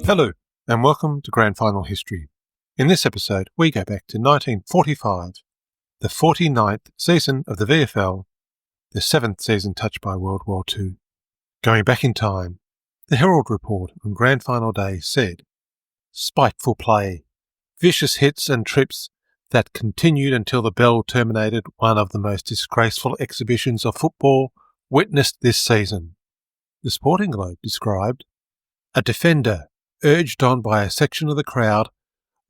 Hello, and welcome to Grand Final History. In this episode, we go back to 1945, the 49th season of the VFL, the 7th season touched by World War II. Going back in time, the Herald report on Grand Final Day said, "Spiteful play, vicious hits and trips that continued until the bell terminated one of the most disgraceful exhibitions of football witnessed this season." The Sporting Globe described, "A defender, urged on by a section of the crowd,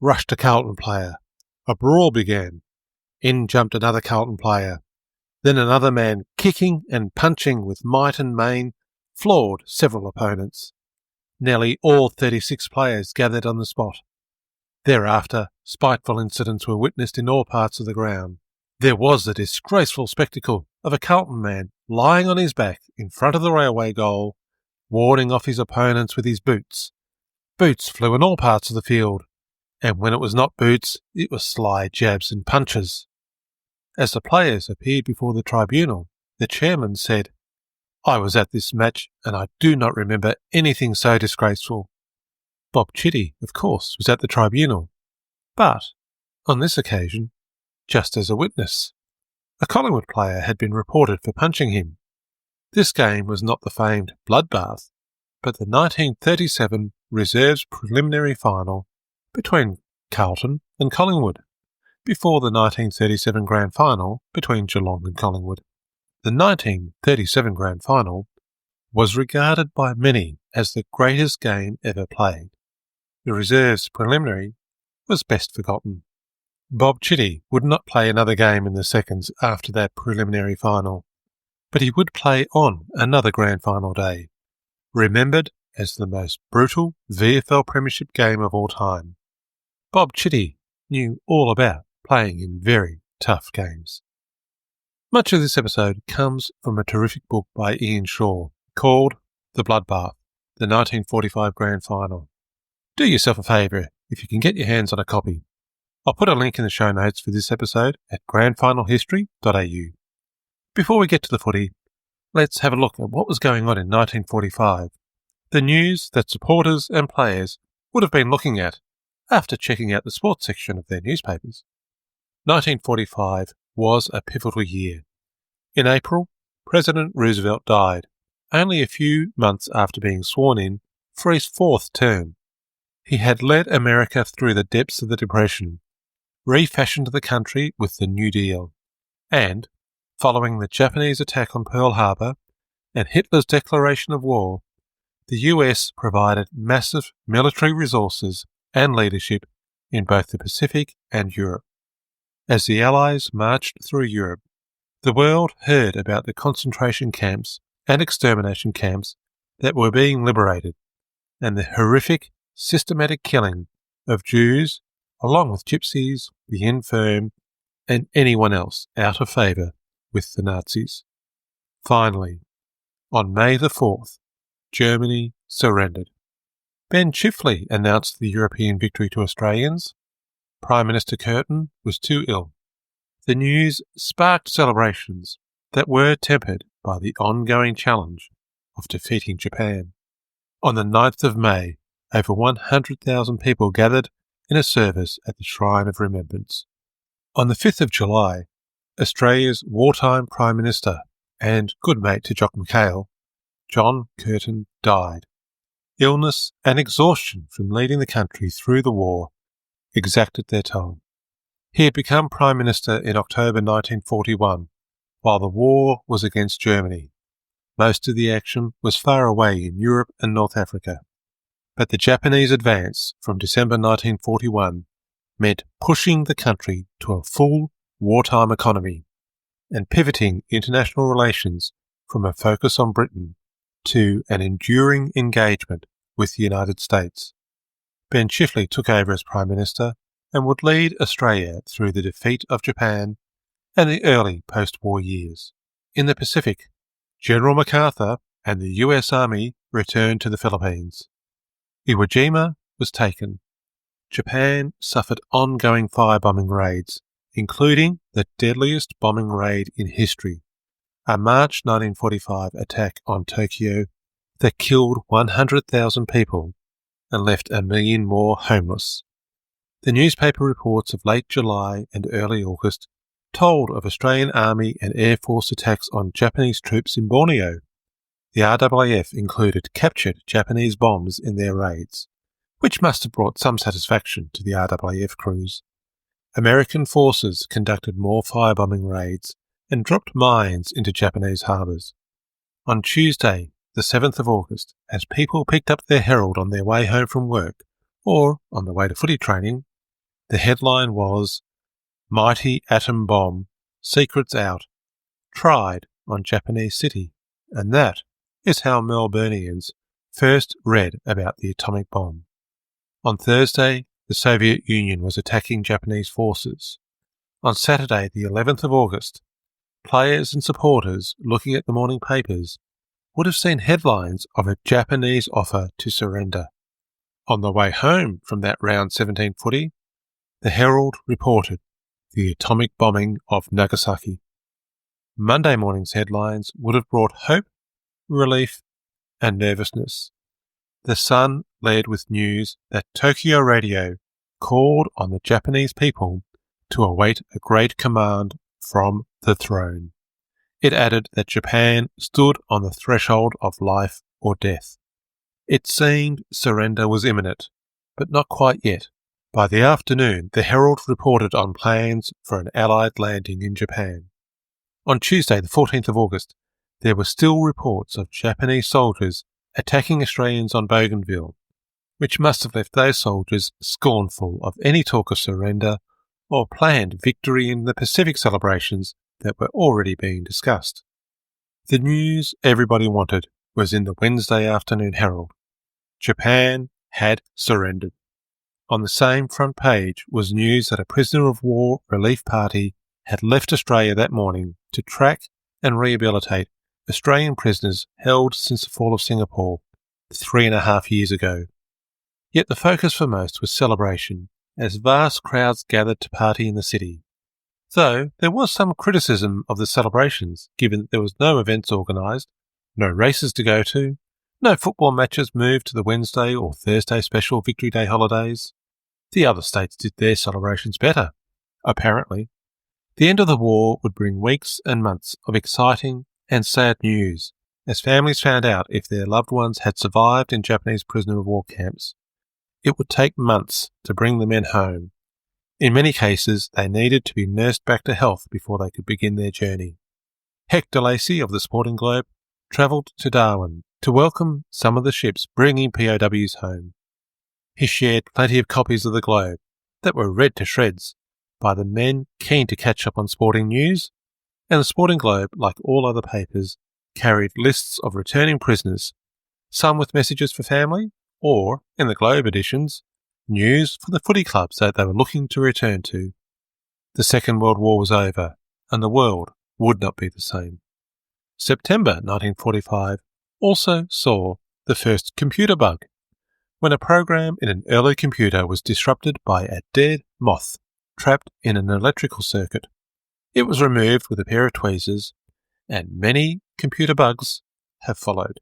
rushed a Carlton player. A brawl began. In jumped another Carlton player. Then another man, kicking and punching with might and main, floored several opponents. Nearly all 36 players gathered on the spot. Thereafter, spiteful incidents were witnessed in all parts of the ground. There was the disgraceful spectacle of a Carlton man lying on his back in front of the railway goal, warding off his opponents with his boots. Boots flew in all parts of the field, and when it was not boots, it was sly jabs and punches." As the players appeared before the tribunal, the chairman said, "I was at this match, and I do not remember anything so disgraceful." Bob Chitty, of course, was at the tribunal, but, on this occasion, just as a witness. A Collingwood player had been reported for punching him. This game was not the famed Bloodbath, but the 1937 Reserves preliminary final between Carlton and Collingwood, before the 1937 Grand Final between Geelong and Collingwood. The 1937 Grand Final was regarded by many as the greatest game ever played. The Reserves preliminary was best forgotten. Bob Chitty would not play another game in the seconds after that preliminary final, but he would play on another Grand Final day, remembered as the most brutal VFL Premiership game of all time. Bob Chitty knew all about playing in very tough games. Much of this episode comes from a terrific book by Ian Shaw called The Bloodbath, the 1945 Grand Final. Do yourself a favour if you can get your hands on a copy. I'll put a link in the show notes for this episode at grandfinalhistory.au. Before we get to the footy, let's have a look at what was going on in 1945, the news that supporters and players would have been looking at after checking out the sports section of their newspapers. 1945 was a pivotal year. In April, President Roosevelt died, only a few months after being sworn in for his 4th term. He had led America through the depths of the Depression, refashioned the country with the New Deal, and, following the Japanese attack on Pearl Harbor and Hitler's declaration of war, the US provided massive military resources and leadership in both the Pacific and Europe. As the Allies marched through Europe, the world heard about the concentration camps and extermination camps that were being liberated, and the horrific, systematic killing of Jews, along with gypsies, the infirm, and anyone else out of favour with the Nazis. Finally, on May the 4th, Germany surrendered. Ben Chifley announced the European victory to Australians. Prime Minister Curtin was too ill. The news sparked celebrations that were tempered by the ongoing challenge of defeating Japan. On the 9th of May, over 100,000 people gathered in a service at the Shrine of Remembrance. On the 5th of July, Australia's wartime Prime Minister and good mate to Jock McHale, John Curtin, died. Illness and exhaustion from leading the country through the war exacted their toll. He had become Prime Minister in October 1941, while the war was against Germany. Most of the action was far away in Europe and North Africa. But the Japanese advance from December 1941 meant pushing the country to a full wartime economy and pivoting international relations from a focus on Britain to an enduring engagement with the United States. Ben Chifley took over as Prime Minister and would lead Australia through the defeat of Japan and the early post-war years. In the Pacific, General MacArthur and the US Army returned to the Philippines. Iwo Jima was taken. Japan suffered ongoing firebombing raids, including the deadliest bombing raid in history, a March 1945 attack on Tokyo that killed 100,000 people and left 1 million more homeless. The newspaper reports of late July and early August told of Australian Army and Air Force attacks on Japanese troops in Borneo. The RAAF included captured Japanese bombs in their raids, which must have brought some satisfaction to the RAAF crews. American forces conducted more firebombing raids and dropped mines into Japanese harbours. On Tuesday, the 7th of August, as people picked up their Herald on their way home from work or on the way to footy training, the headline was "Mighty Atom Bomb, Secrets Out, Tried on Japanese City," and that is how Melburnians first read about the atomic bomb. On Thursday, the Soviet Union was attacking Japanese forces. On Saturday, the 11th of August, players and supporters looking at the morning papers would have seen headlines of a Japanese offer to surrender. On the way home from that round 17 footy, the Herald reported the atomic bombing of Nagasaki. Monday morning's headlines would have brought hope, relief, and nervousness. The Sun led with news that Tokyo Radio called on the Japanese people to await a great command from the throne. It added that Japan stood on the threshold of life or death. It seemed surrender was imminent, but not quite yet. By the afternoon, the Herald reported on plans for an Allied landing in Japan. On Tuesday, the 14th of August, there were still reports of Japanese soldiers attacking Australians on Bougainville, which must have left those soldiers scornful of any talk of surrender or planned victory in the Pacific celebrations that were already being discussed. The news everybody wanted was in the Wednesday afternoon Herald. Japan had surrendered. On the same front page was news that a prisoner of war relief party had left Australia that morning to track and rehabilitate Australian prisoners held since the fall of Singapore 3.5 years ago. Yet the focus for most was celebration, as vast crowds gathered to party in the city. Though there was some criticism of the celebrations, given that there was no events organised, no races to go to, no football matches moved to the Wednesday or Thursday special Victory Day holidays. The other states did their celebrations better, apparently. The end of the war would bring weeks and months of exciting and sad news, as families found out if their loved ones had survived in Japanese prisoner of war camps. It would take months to bring the men home. In many cases, they needed to be nursed back to health before they could begin their journey. Hector Lacey of the Sporting Globe travelled to Darwin to welcome some of the ships bringing POWs home. He shared plenty of copies of the Globe that were read to shreds by the men keen to catch up on sporting news, and the Sporting Globe, like all other papers, carried lists of returning prisoners, some with messages for family, or, in the Globe editions, news for the footy clubs that they were looking to return to. The Second World War was over, and the world would not be the same. September 1945 also saw the first computer bug, when a program in an early computer was disrupted by a dead moth trapped in an electrical circuit. It was removed with a pair of tweezers, and many computer bugs have followed.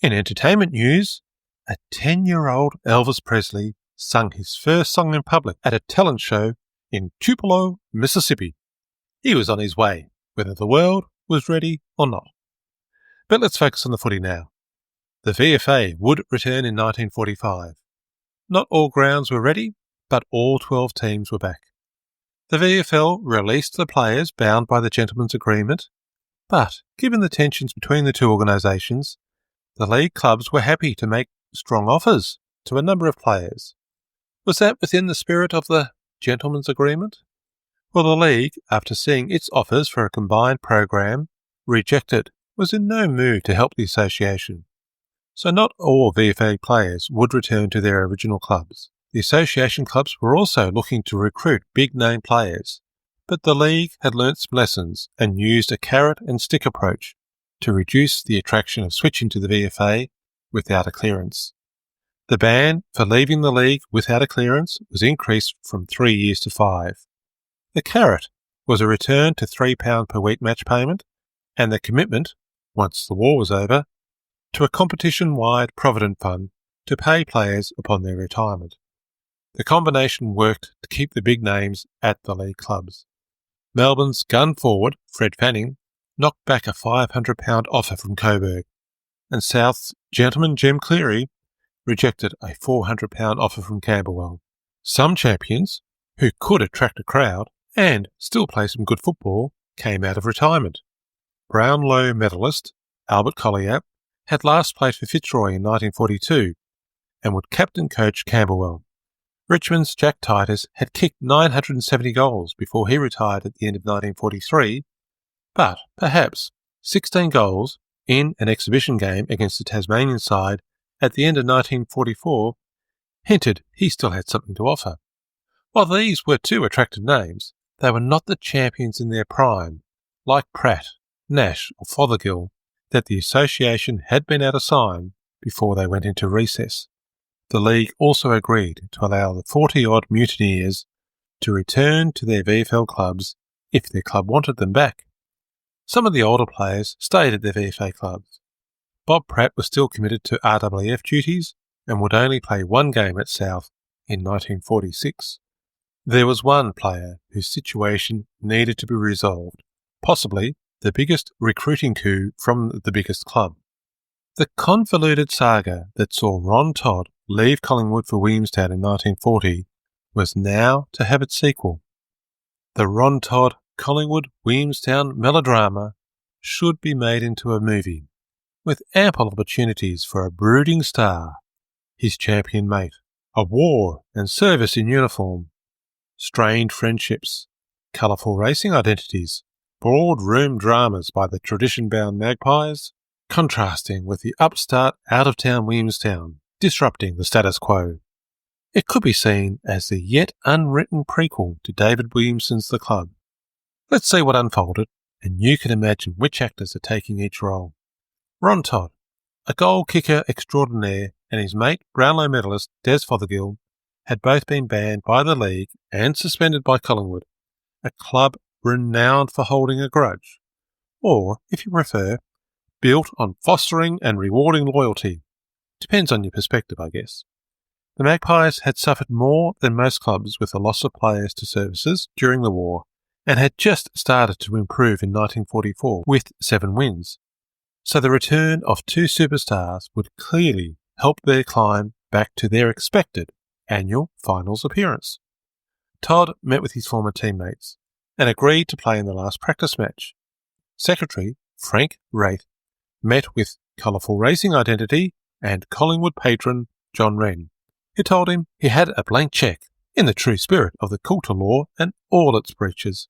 In entertainment news, a 10-year-old Elvis Presley sung his first song in public at a talent show in Tupelo, Mississippi. He was on his way, whether the world was ready or not. But let's focus on the footy now. The VFA would return in 1945. Not all grounds were ready, but all 12 teams were back. The VFL released the players bound by the gentleman's agreement, but given the tensions between the two organisations, the league clubs were happy to make strong offers to a number of players. Was that within the spirit of the gentleman's agreement? Well, the league, after seeing its offers for a combined program rejected, was in no mood to help the association. So not all VFA players would return to their original clubs. The association clubs were also looking to recruit big-name players, but the league had learnt some lessons and used a carrot and stick approach to reduce the attraction of switching to the VFA without a clearance. The ban for leaving the league without a clearance was increased from 3 years to 5. The carrot was a return to £3 per week match payment, and the commitment, once the war was over, to a competition-wide provident fund to pay players upon their retirement. The combination worked to keep the big names at the league clubs. Melbourne's gun forward, Fred Fanning, knocked back a £500 offer from Coburg, and South's gentleman Jim Cleary rejected a £400 offer from Camberwell. Some champions, who could attract a crowd and still play some good football, came out of retirement. Brownlow medalist Albert Collier had last played for Fitzroy in 1942 and would captain coach Camberwell. Richmond's Jack Titus had kicked 970 goals before he retired at the end of 1943, but perhaps 16 goals in an exhibition game against the Tasmanian side at the end of 1944 hinted he still had something to offer. While these were two attractive names, they were not the champions in their prime, like Pratt, Nash or Fothergill, that the association had been out of sign before they went into recess. The league also agreed to allow the 40-odd mutineers to return to their VFL clubs if their club wanted them back. Some of the older players stayed at their VFA clubs. Bob Pratt was still committed to RWF duties and would only play one game at South in 1946. There was one player whose situation needed to be resolved, possibly the biggest recruiting coup from the biggest club. The convoluted saga that saw Ron Todd leave Collingwood for Williamstown in 1940 was now to have its sequel. The Ron Todd Collingwood Williamstown melodrama should be made into a movie, with ample opportunities for a brooding star, his champion mate, a war and service in uniform, strained friendships, colourful racing identities, broad-room dramas by the tradition-bound Magpies, contrasting with the upstart out-of-town Williamstown, disrupting the status quo. It could be seen as the yet unwritten prequel to David Williamson's The Club. Let's see what unfolded, and you can imagine which actors are taking each role. Ron Todd, a goal kicker extraordinaire, and his mate, Brownlow medalist Des Fothergill, had both been banned by the league and suspended by Collingwood, a club renowned for holding a grudge, or, if you prefer, built on fostering and rewarding loyalty. Depends on your perspective, I guess. The Magpies had suffered more than most clubs with the loss of players to services during the war and had just started to improve in 1944 with 7 wins. So the return of 2 superstars would clearly help their climb back to their expected annual finals appearance. Todd met with his former teammates and agreed to play in the last practice match. Secretary Frank Wraith met with colourful racing identity and Collingwood patron John Wren, who told him he had a blank cheque in the true spirit of the Coulter Law and all its breaches.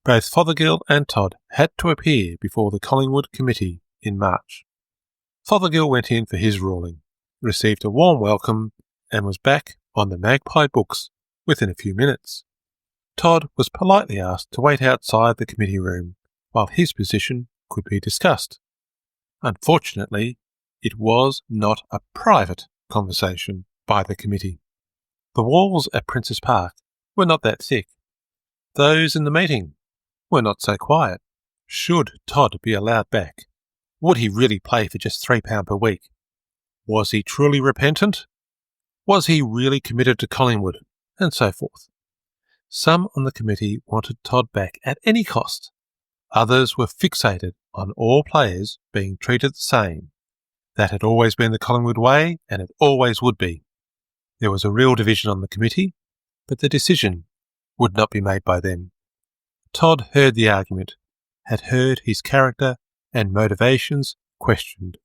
Both Fothergill and Todd had to appear before the Collingwood Committee in March. Fothergill went in for his ruling, received a warm welcome, and was back on the Magpie books within a few minutes. Todd was politely asked to wait outside the committee room while his position could be discussed. Unfortunately, it was not a private conversation by the committee. The walls at Princes Park were not that thick. Those in the meeting were not so quiet. Should Todd be allowed back? Would he really play for just £3 per week? Was he truly repentant? Was he really committed to Collingwood? And so forth. Some on the committee wanted Todd back at any cost. Others were fixated on all players being treated the same. That had always been the Collingwood way, and it always would be. There was a real division on the committee, but the decision would not be made by them. Todd heard the argument, had heard his character and motivations questioned.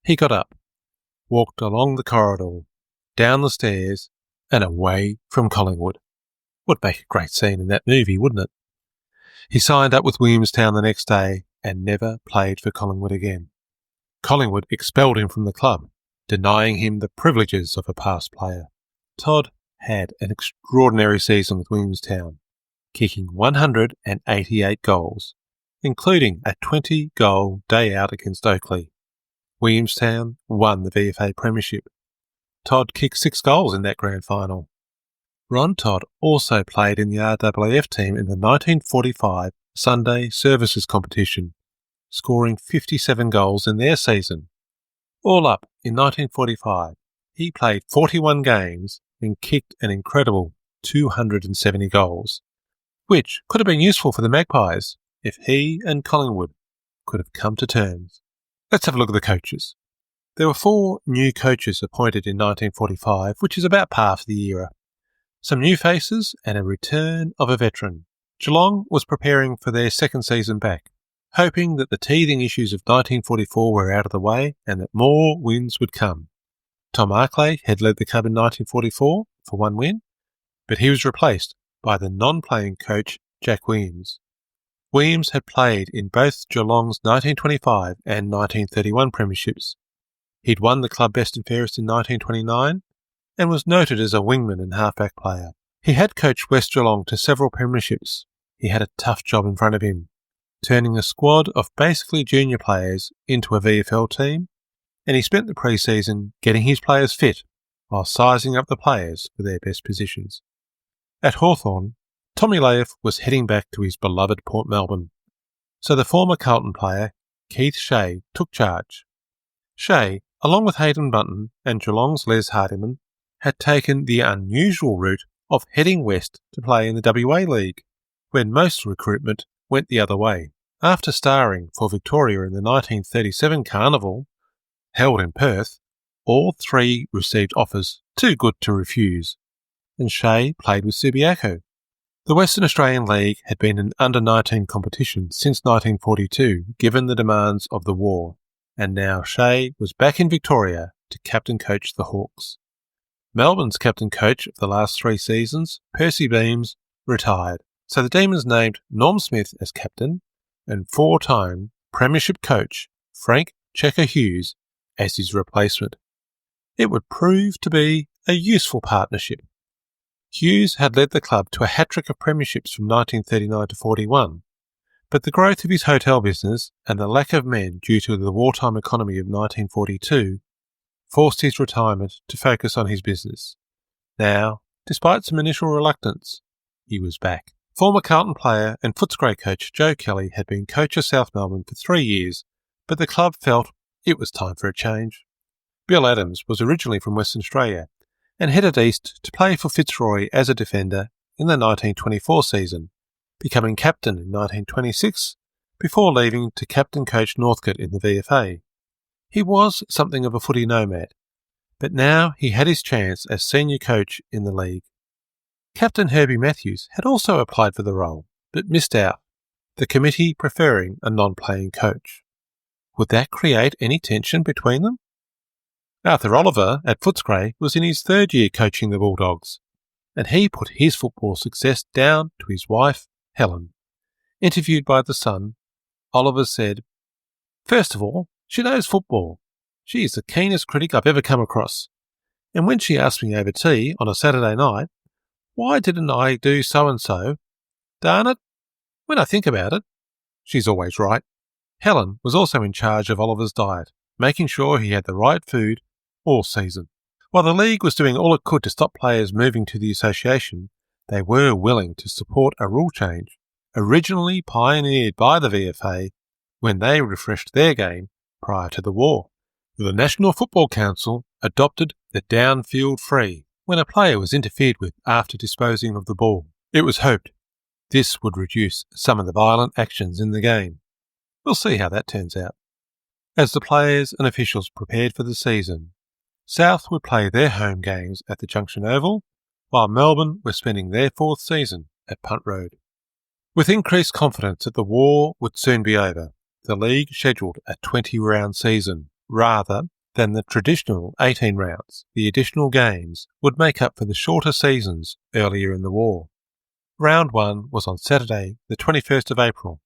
He got up, walked along the corridor, down the stairs, and away from Collingwood. Would make a great scene in that movie, wouldn't it? He signed up with Williamstown the next day and never played for Collingwood again. Collingwood expelled him from the club, denying him the privileges of a past player. Todd had an extraordinary season with Williamstown, kicking 188 goals, including a 20-goal day out against Oakley. Williamstown won the VFA Premiership. Todd kicked 6 goals in that grand final. Ron Todd also played in the RWF team in the 1945 Sunday Services competition, scoring 57 goals in their season. All up, in 1945, he played 41 games and kicked an incredible 270 goals, which could have been useful for the Magpies if he and Collingwood could have come to terms. Let's have a look at the coaches. There were 4 new coaches appointed in 1945, which is about par for the era. Some new faces and a return of a veteran. Geelong was preparing for their second season back, hoping that the teething issues of 1944 were out of the way and that more wins would come. Tom Arklay had led the club in 1944 for 1 win, but he was replaced by the non-playing coach Jack Williams. Williams had played in both Geelong's 1925 and 1931 premierships. He'd won the club best and fairest in 1929 and was noted as a wingman and halfback player. He had coached West Geelong to several premierships. He had a tough job in front of him, turning a squad of basically junior players into a VFL team, and he spent the pre-season getting his players fit while sizing up the players for their best positions. At Hawthorn, Tommy Laeth was heading back to his beloved Port Melbourne, so the former Carlton player, Keith Shea, took charge. Shea, along with Hayden Bunton and Geelong's Les Hardiman, had taken the unusual route of heading west to play in the WA League, when most recruitment went the other way. After starring for Victoria in the 1937 Carnival, held in Perth, all 3 received offers too good to refuse, and Shea played with Subiaco. The Western Australian League had been an under-19 competition since 1942, given the demands of the war, and now Shea was back in Victoria to captain-coach the Hawks. Melbourne's captain-coach of the last 3 seasons, Percy Beams, retired, so the Demons named Norm Smith as captain and 4-time premiership coach Frank Checker Hughes as his replacement. It would prove to be a useful partnership. Hughes had led the club to a hat-trick of premierships from 1939 to 41, but the growth of his hotel business and the lack of men due to the wartime economy of 1942 forced his retirement to focus on his business. Now, despite some initial reluctance, he was back. Former Carlton player and Footscray coach Joe Kelly had been coach of South Melbourne for 3 years, but the club felt it was time for a change. Bill Adams was originally from Western Australia and headed east to play for Fitzroy as a defender in the 1924 season, becoming captain in 1926 before leaving to captain-coach Northcote in the VFA. He was something of a footy nomad, but now he had his chance as senior coach in the league. Captain Herbie Matthews had also applied for the role, but missed out, the committee preferring a non-playing coach. Would that create any tension between them? Arthur Oliver at Footscray was in his 3rd year coaching the Bulldogs, and he put his football success down to his wife, Helen. Interviewed by The Sun, Oliver said, "First of all, she knows football. She is the keenest critic I've ever come across. And when she asked me over tea on a Saturday night, why didn't I do so-and-so? Darn it, when I think about it, she's always right." Helen was also in charge of Oliver's diet, making sure he had the right food all season. While the league was doing all it could to stop players moving to the association, they were willing to support a rule change, originally pioneered by the VFA when they refreshed their game prior to the war. The National Football Council adopted the downfield free when a player was interfered with after disposing of the ball. It was hoped this would reduce some of the violent actions in the game. We'll see how that turns out. As the players and officials prepared for the season, South would play their home games at the Junction Oval, while Melbourne were spending their 4th season at Punt Road. With increased confidence that the war would soon be over, the league scheduled a 20-round season rather than the traditional 18 rounds. The additional games would make up for the shorter seasons earlier in the war. Round 1 was on Saturday, the 21st of April,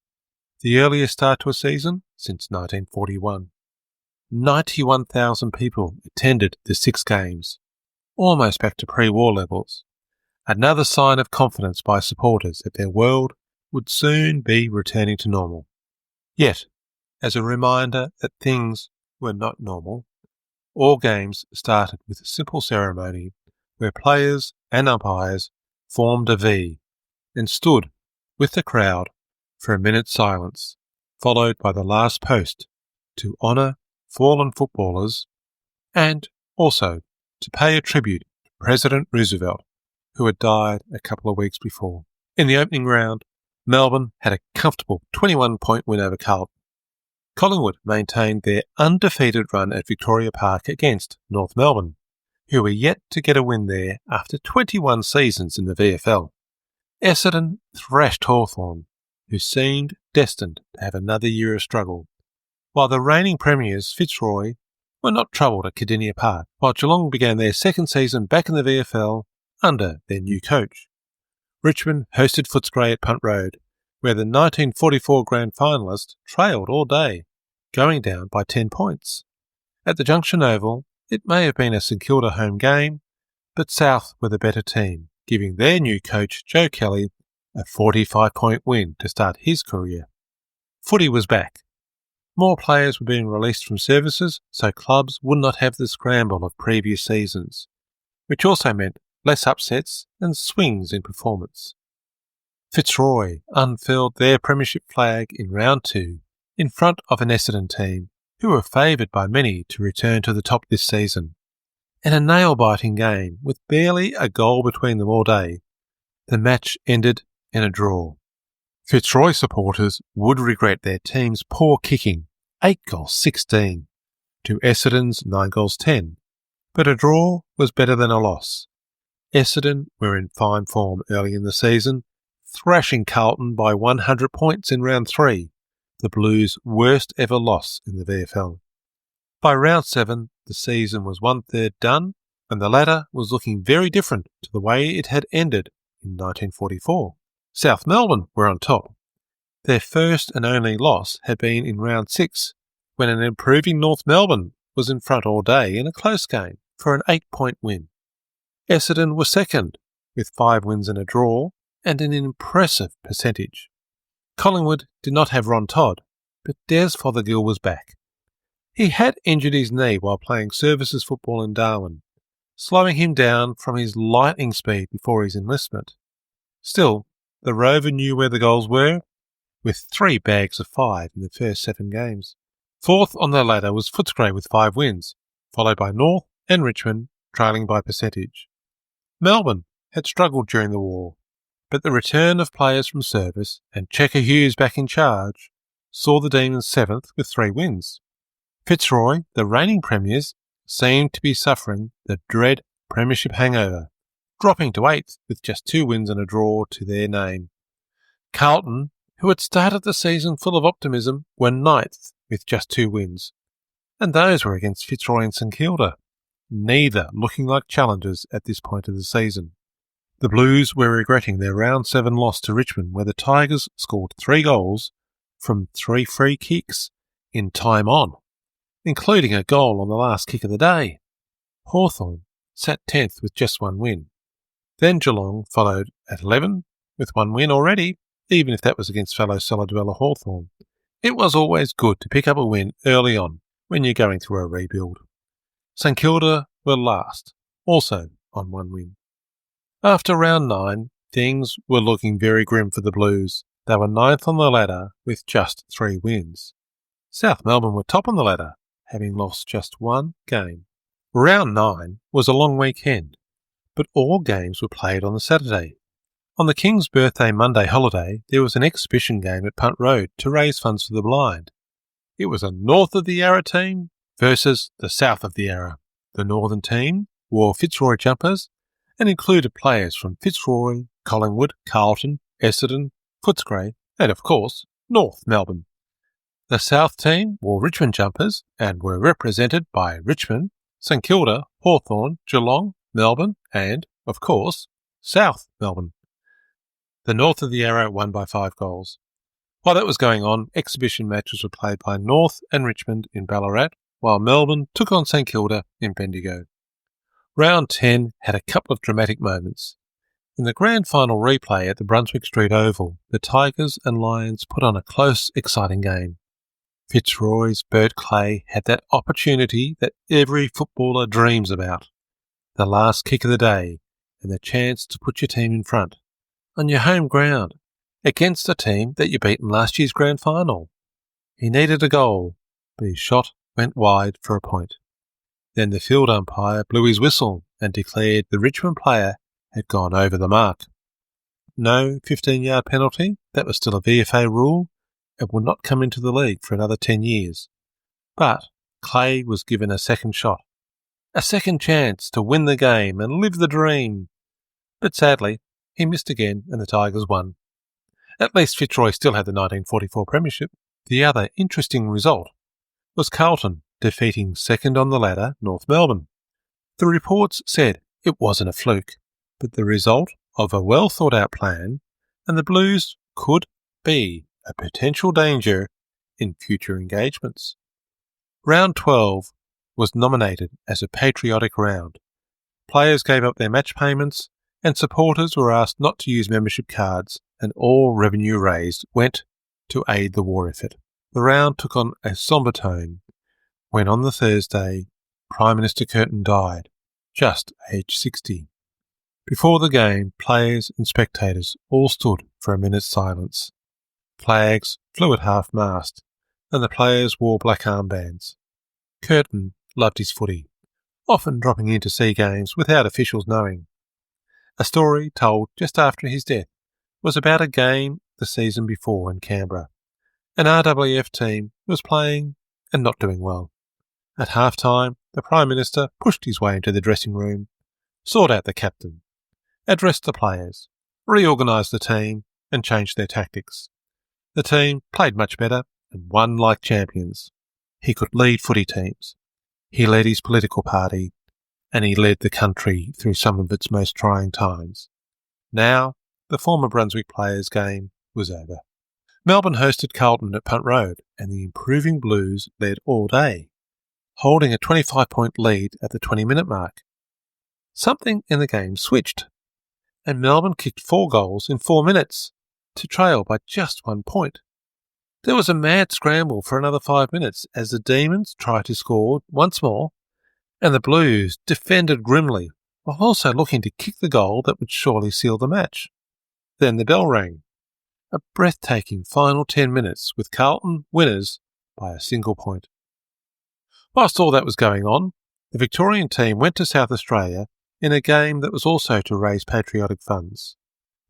the earliest start to a season since 1941. 91,000 people attended the 6 games, almost back to pre-war levels. Another sign of confidence by supporters that their world would soon be returning to normal. Yet, as a reminder that things were not normal, all games started with a simple ceremony where players and umpires formed a V and stood with the crowd for a minute's silence, followed by the last post to honour fallen footballers and also to pay a tribute to President Roosevelt, who had died a couple of weeks before. In the opening round, Melbourne had a comfortable 21-point win over Carlton. Collingwood maintained their undefeated run at Victoria Park against North Melbourne, who were yet to get a win there after 21 seasons in the VFL. Essendon thrashed Hawthorn, who seemed destined to have another year of struggle, while the reigning premiers Fitzroy were not troubled at Cardinia Park, while Geelong began their second season back in the VFL under their new coach. Richmond hosted Footscray at Punt Road, where the 1944 grand finalists trailed all day, going down by 10 points. At the Junction Oval, it may have been a St Kilda home game, but South were the better team, giving their new coach Joe Kelly a 45-point win to start his career. Footy was back. More players were being released from services, so clubs would not have the scramble of previous seasons, which also meant less upsets and swings in performance. Fitzroy unfurled their premiership flag in round 2 in front of an Essendon team who were favoured by many to return to the top this season. In a nail-biting game with barely a goal between them all day, the match ended in a draw. Fitzroy supporters would regret their team's poor kicking, 8-16, to Essendon's 9-10, but a draw was better than a loss. Essendon were in fine form early in the season, thrashing Carlton by 100 points in round 3, the Blues' worst ever loss in the VFL. By round 7, the season was 1/3 done, and the ladder was looking very different to the way it had ended in 1944. South Melbourne were on top. Their first and only loss had been in round 6, when an improving North Melbourne was in front all day in a close game for an 8-point win. Essendon was second, with 5 wins and a draw, and an impressive percentage. Collingwood did not have Ron Todd, but Des Fothergill was back. He had injured his knee while playing services football in Darwin, slowing him down from his lightning speed before his enlistment. Still, the Rover knew where the goals were, with 3 bags of 5 in the first 7 games. Fourth on the ladder was Footscray with 5 wins, followed by North and Richmond, trailing by percentage. Melbourne had struggled during the war, but the return of players from service and Checker Hughes back in charge saw the Demons 7th with 3 wins. Fitzroy, the reigning premiers, seemed to be suffering the dread premiership hangover, dropping to 8th with just 2 wins and a draw to their name. Carlton, who had started the season full of optimism, were 9th with just 2 wins, and those were against Fitzroy and St Kilda, neither looking like challengers at this point of the season. The Blues were regretting their round 7 loss to Richmond, where the Tigers scored 3 goals from 3 free kicks in time on, including a goal on the last kick of the day. Hawthorn sat 10th with just 1 win. Then Geelong followed at 11 with 1 win already, even if that was against fellow cellar dweller Hawthorn. It was always good to pick up a win early on when you're going through a rebuild. St Kilda were last, also on 1 win. After round 9, things were looking very grim for the Blues. They were 9th on the ladder with just 3 wins. South Melbourne were top on the ladder, having lost just 1 game. Round 9 was a long weekend, but all games were played on the Saturday. On the King's Birthday Monday holiday, there was an exhibition game at Punt Road to raise funds for the blind. It was a North of the Yarra team versus the South of the Yarra. The Northern team wore Fitzroy jumpers and included players from Fitzroy, Collingwood, Carlton, Essendon, Footscray, and of course, North Melbourne. The South team wore Richmond jumpers and were represented by Richmond, St Kilda, Hawthorn, Geelong, Melbourne, and, of course, South Melbourne. The North of the Yarra won by 5 goals. While that was going on, exhibition matches were played by North and Richmond in Ballarat, while Melbourne took on St Kilda in Bendigo. Round 10 had a couple of dramatic moments. In the grand final replay at the Brunswick Street Oval, the Tigers and Lions put on a close, exciting game. Fitzroy's Bert Clay had that opportunity that every footballer dreams about. The last kick of the day and the chance to put your team in front, on your home ground, against a team that you beat in last year's grand final. He needed a goal, but his shot went wide for a point. Then the field umpire blew his whistle and declared the Richmond player had gone over the mark. No 15-yard penalty, that was still a VFA rule, and would not come into the league for another 10 years. But Clay was given a second shot, a second chance to win the game and live the dream. But sadly, he missed again and the Tigers won. At least Fitzroy still had the 1944 premiership. The other interesting result was Carlton defeating second on the ladder North Melbourne. The reports said it wasn't a fluke, but the result of a well-thought-out plan, and the Blues could be a potential danger in future engagements. Round 12 was nominated as a patriotic round. Players gave up their match payments, and supporters were asked not to use membership cards, and all revenue raised went to aid the war effort. The round took on a sombre tone when on the Thursday, Prime Minister Curtin died, just aged 60. Before the game, players and spectators all stood for a minute's silence. Flags flew at half-mast, and the players wore black armbands. Curtin loved his footy, often dropping in to see games without officials knowing. A story told just after his death was about a game the season before in Canberra. An RWF team was playing and not doing well. At half-time, the Prime Minister pushed his way into the dressing room, sought out the captain, addressed the players, reorganised the team and changed their tactics. The team played much better and won like champions. He could lead footy teams. He led his political party, and he led the country through some of its most trying times. Now, the former Brunswick players' game was over. Melbourne hosted Carlton at Punt Road, and the improving Blues led all day, holding a 25-point lead at the 20-minute mark. Something in the game switched, and Melbourne kicked 4 goals in 4 minutes to trail by just 1 point. There was a mad scramble for another 5 minutes as the Demons tried to score once more, and the Blues defended grimly while also looking to kick the goal that would surely seal the match. Then the bell rang. A breathtaking final 10 minutes with Carlton winners by a single point. Whilst all that was going on, the Victorian team went to South Australia in a game that was also to raise patriotic funds.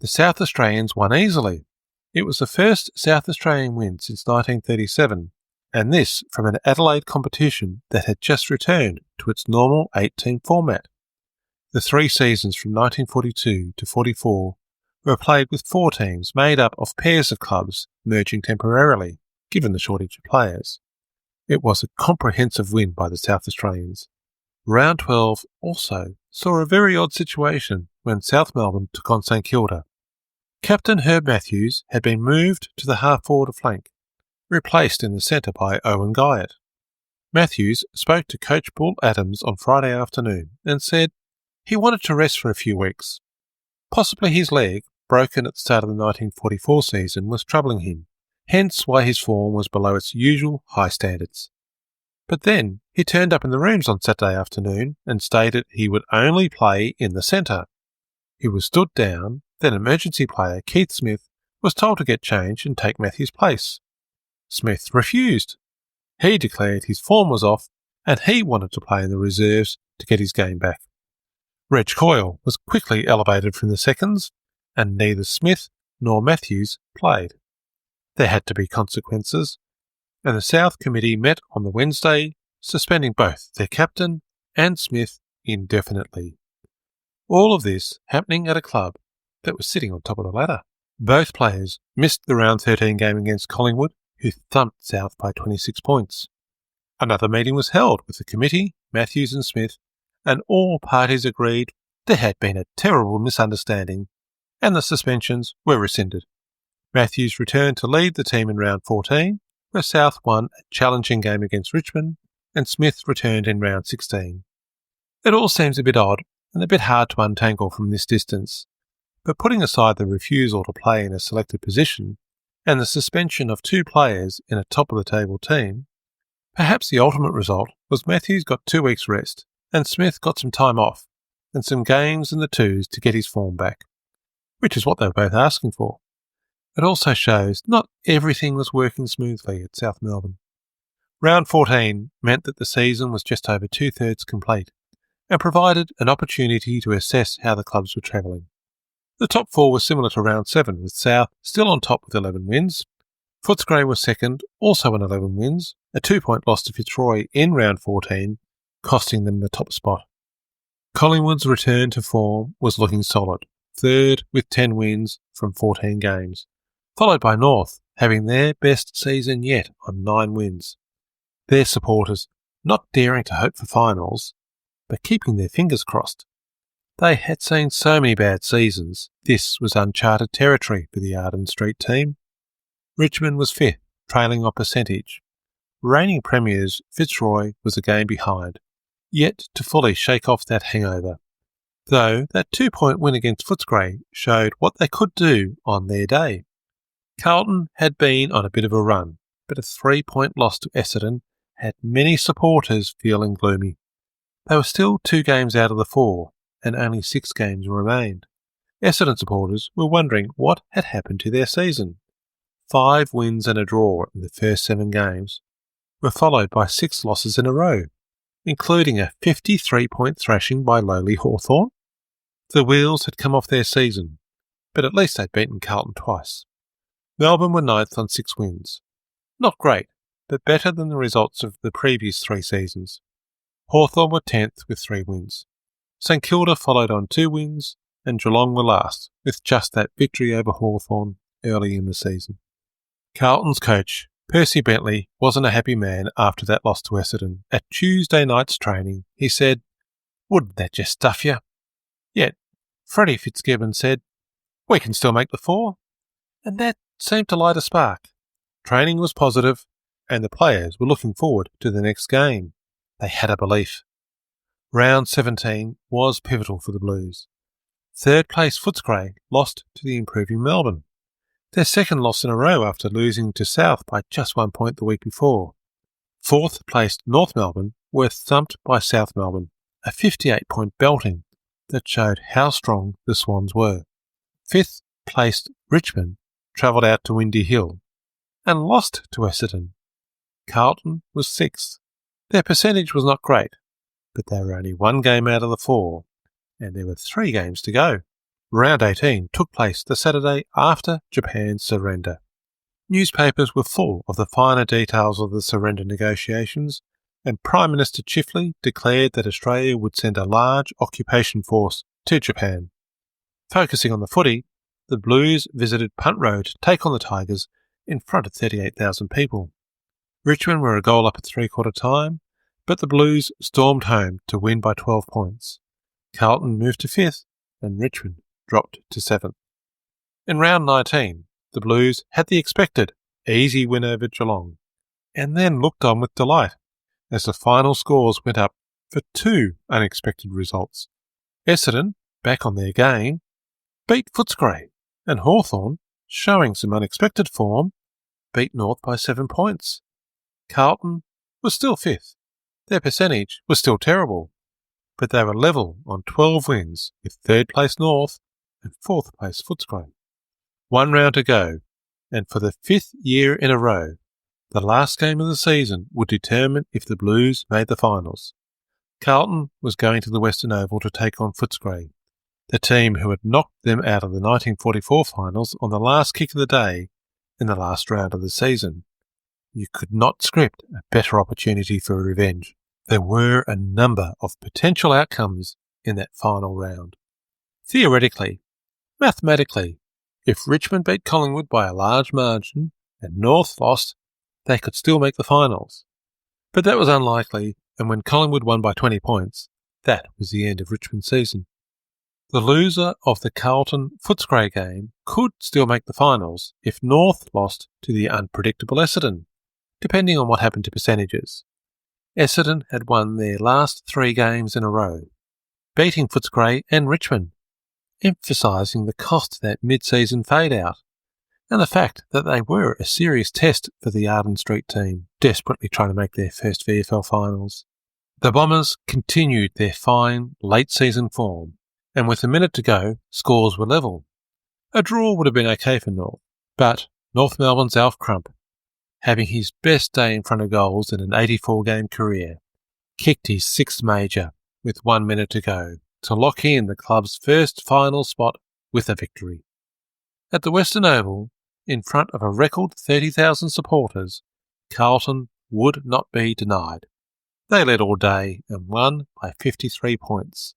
The South Australians won easily. It was the first South Australian win since 1937, and this from an Adelaide competition that had just returned to its normal 8-team format. The 3 seasons from 1942 to 44 were played with 4 teams made up of pairs of clubs merging temporarily, given the shortage of players. It was a comprehensive win by the South Australians. Round 12 also saw a very odd situation when South Melbourne took on St Kilda. Captain Herb Matthews had been moved to the half-forward flank, replaced in the centre by Owen Guyatt. Matthews spoke to Coach Bull Adams on Friday afternoon and said he wanted to rest for a few weeks. Possibly his leg, broken at the start of the 1944 season, was troubling him, hence why his form was below its usual high standards. But then he turned up in the rooms on Saturday afternoon and stated he would only play in the centre. He was stood down, then emergency player Keith Smith was told to get changed and take Matthews' place. Smith refused. He declared his form was off and he wanted to play in the reserves to get his game back. Reg Coyle was quickly elevated from the seconds, and neither Smith nor Matthews played. There had to be consequences, and the South Committee met on the Wednesday, suspending both their captain and Smith indefinitely. All of this happening at a club that was sitting on top of the ladder. Both players missed the round 13 game against Collingwood, who thumped South by 26 points. Another meeting was held with the committee, Matthews and Smith, and all parties agreed there had been a terrible misunderstanding, and the suspensions were rescinded. Matthews returned to lead the team in round 14, where South won a challenging game against Richmond, and Smith returned in round 16. It all seems a bit odd and a bit hard to untangle from this distance, but putting aside the refusal to play in a selected position and the suspension of 2 players in a top-of-the-table team, perhaps the ultimate result was Matthews got 2 weeks' rest and Smith got some time off and some games in the twos to get his form back, which is what they were both asking for. It also shows not everything was working smoothly at South Melbourne. Round 14 meant that the season was just over two-thirds complete and provided an opportunity to assess how the clubs were travelling. The top four was similar to round 7, with South still on top with 11 wins. Footscray was second, also on 11 wins, a 2-point loss to Fitzroy in round 14, costing them the top spot. Collingwood's return to form was looking solid, third with 10 wins from 14 games, followed by North, having their best season yet on 9 wins. Their supporters not daring to hope for finals, but keeping their fingers crossed. They had seen so many bad seasons, this was uncharted territory for the Arden Street team. Richmond was fifth, trailing on percentage. Reigning premiers Fitzroy was a game behind, yet to fully shake off that hangover. Though that 2-point win against Footscray showed what they could do on their day. Carlton had been on a bit of a run, but a 3-point loss to Essendon had many supporters feeling gloomy. They were still 2 games out of the 4, and only 6 games remained. Essendon supporters were wondering what had happened to their season. 5 wins and a draw in the first 7 games were followed by 6 losses in a row, including a 53-point thrashing by lowly Hawthorn. The wheels had come off their season, but at least they'd beaten Carlton twice. Melbourne were 9th on 6 wins. Not great, but better than the results of the previous 3 seasons. Hawthorn were 10th with 3 wins. St Kilda followed on 2 wins, and Geelong were last, with just that victory over Hawthorn early in the season. Carlton's coach, Percy Bentley, wasn't a happy man after that loss to Essendon. At Tuesday night's training, he said, "Wouldn't that just stuff you?" Yet, Freddie Fitzgibbon said, "We can still make the 4." And that seemed to light a spark. Training was positive, and the players were looking forward to the next game. They had a belief. Round 17 was pivotal for the Blues. Third place Footscray lost to the improving Melbourne. Their second loss in a row after losing to South by just 1 point the week before. Fourth placed North Melbourne were thumped by South Melbourne, a 58-point belting that showed how strong the Swans were. Fifth placed Richmond travelled out to Windy Hill and lost to Essendon. Carlton was 6th. Their percentage was not great, but they were only 1 game out of the 4, and there were 3 games to go. Round 18 took place the Saturday after Japan's surrender. Newspapers were full of the finer details of the surrender negotiations, and Prime Minister Chifley declared that Australia would send a large occupation force to Japan. Focusing on the footy, the Blues visited Punt Road to take on the Tigers in front of 38,000 people. Richmond were a goal up at three-quarter time, but the Blues stormed home to win by 12 points. Carlton moved to 5th, and Richmond dropped to 7th. In round 19, the Blues had the expected easy win over Geelong, and then looked on with delight as the final scores went up for 2 unexpected results. Essendon, back on their game, beat Footscray, and Hawthorn, showing some unexpected form, beat North by 7 points. Carlton was still 5th. Their percentage was still terrible, but they were level on 12 wins with 3rd place North and 4th place Footscray. 1 round to go, and for the 5th year in a row, the last game of the season would determine if the Blues made the finals. Carlton was going to the Western Oval to take on Footscray, the team who had knocked them out of the 1944 finals on the last kick of the day in the last round of the season. You could not script a better opportunity for revenge. There were a number of potential outcomes in that final round. Theoretically, mathematically, if Richmond beat Collingwood by a large margin and North lost, they could still make the finals. But that was unlikely, and when Collingwood won by 20 points, that was the end of Richmond's season. The loser of the Carlton-Footscray game could still make the finals if North lost to the unpredictable Essendon, depending on what happened to percentages. Essendon had won their last 3 games in a row, beating Footscray and Richmond, emphasising the cost of that mid-season fade-out, and the fact that they were a serious test for the Arden Street team, desperately trying to make their first VFL finals. The Bombers continued their fine late-season form, and with a minute to go, scores were level. A draw would have been okay for North, but North Melbourne's Alf Crump having his best day in front of goals in an 84-game career, kicked his sixth major with 1 minute to go to lock in the club's first final spot with a victory. At the Western Oval, in front of a record 30,000 supporters, Carlton would not be denied. They led all day and won by 53 points.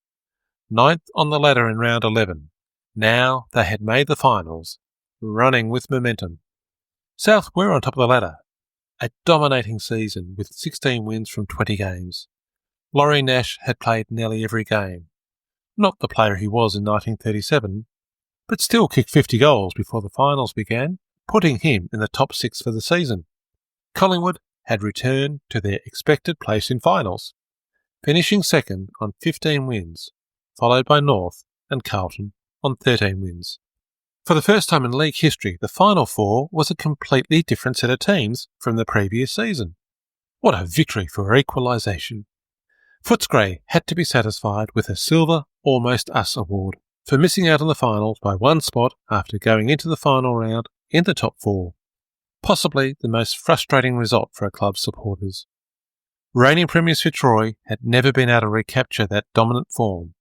Ninth on the ladder in round 11. Now they had made the finals, running with momentum. South were on top of the ladder. A dominating season with 16 wins from 20 games. Laurie Nash had played nearly every game. Not the player he was in 1937, but still kicked 50 goals before the finals began, putting him in the top 6 for the season. Collingwood had returned to their expected place in finals, finishing second on 15 wins, followed by North and Carlton on 13 wins. For the first time in league history, the Final Four was a completely different set of teams from the previous season. What a victory for equalisation. Footscray had to be satisfied with a Silver Almost Us award for missing out on the finals by one spot after going into the final round in the top 4. Possibly the most frustrating result for a club's supporters. Reigning premiers Fitzroy had never been able to recapture that dominant form.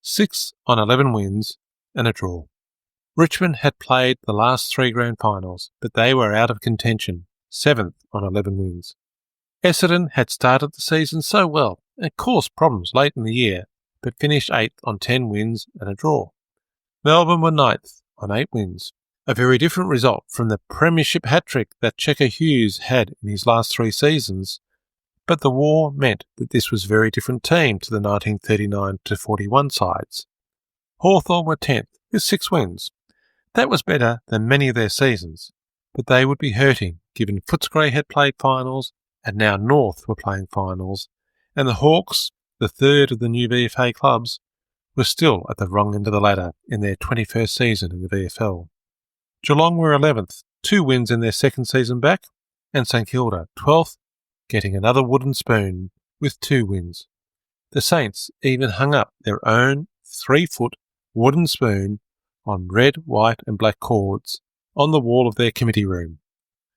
6 on 11 wins and a draw. Richmond had played the last 3 grand finals, but they were out of contention, 7th on 11 wins. Essendon had started the season so well and caused problems late in the year, but finished 8th on 10 wins and a draw. Melbourne were 9th on 8 wins, a very different result from the premiership hat-trick that Checker Hughes had in his last 3 seasons, but the war meant that this was a very different team to the 1939-41 sides. Hawthorn were 10th with 6 wins. That was better than many of their seasons, but they would be hurting given Footscray had played finals and now North were playing finals, and the Hawks, the third of the new VFA clubs, were still at the wrong end of the ladder in their 21st season in the VFL. Geelong were 11th, 2 wins in their second season back, and St Kilda 12th, getting another wooden spoon with 2 wins. The Saints even hung up their own 3-foot wooden spoon on red, white and black cords on the wall of their committee room.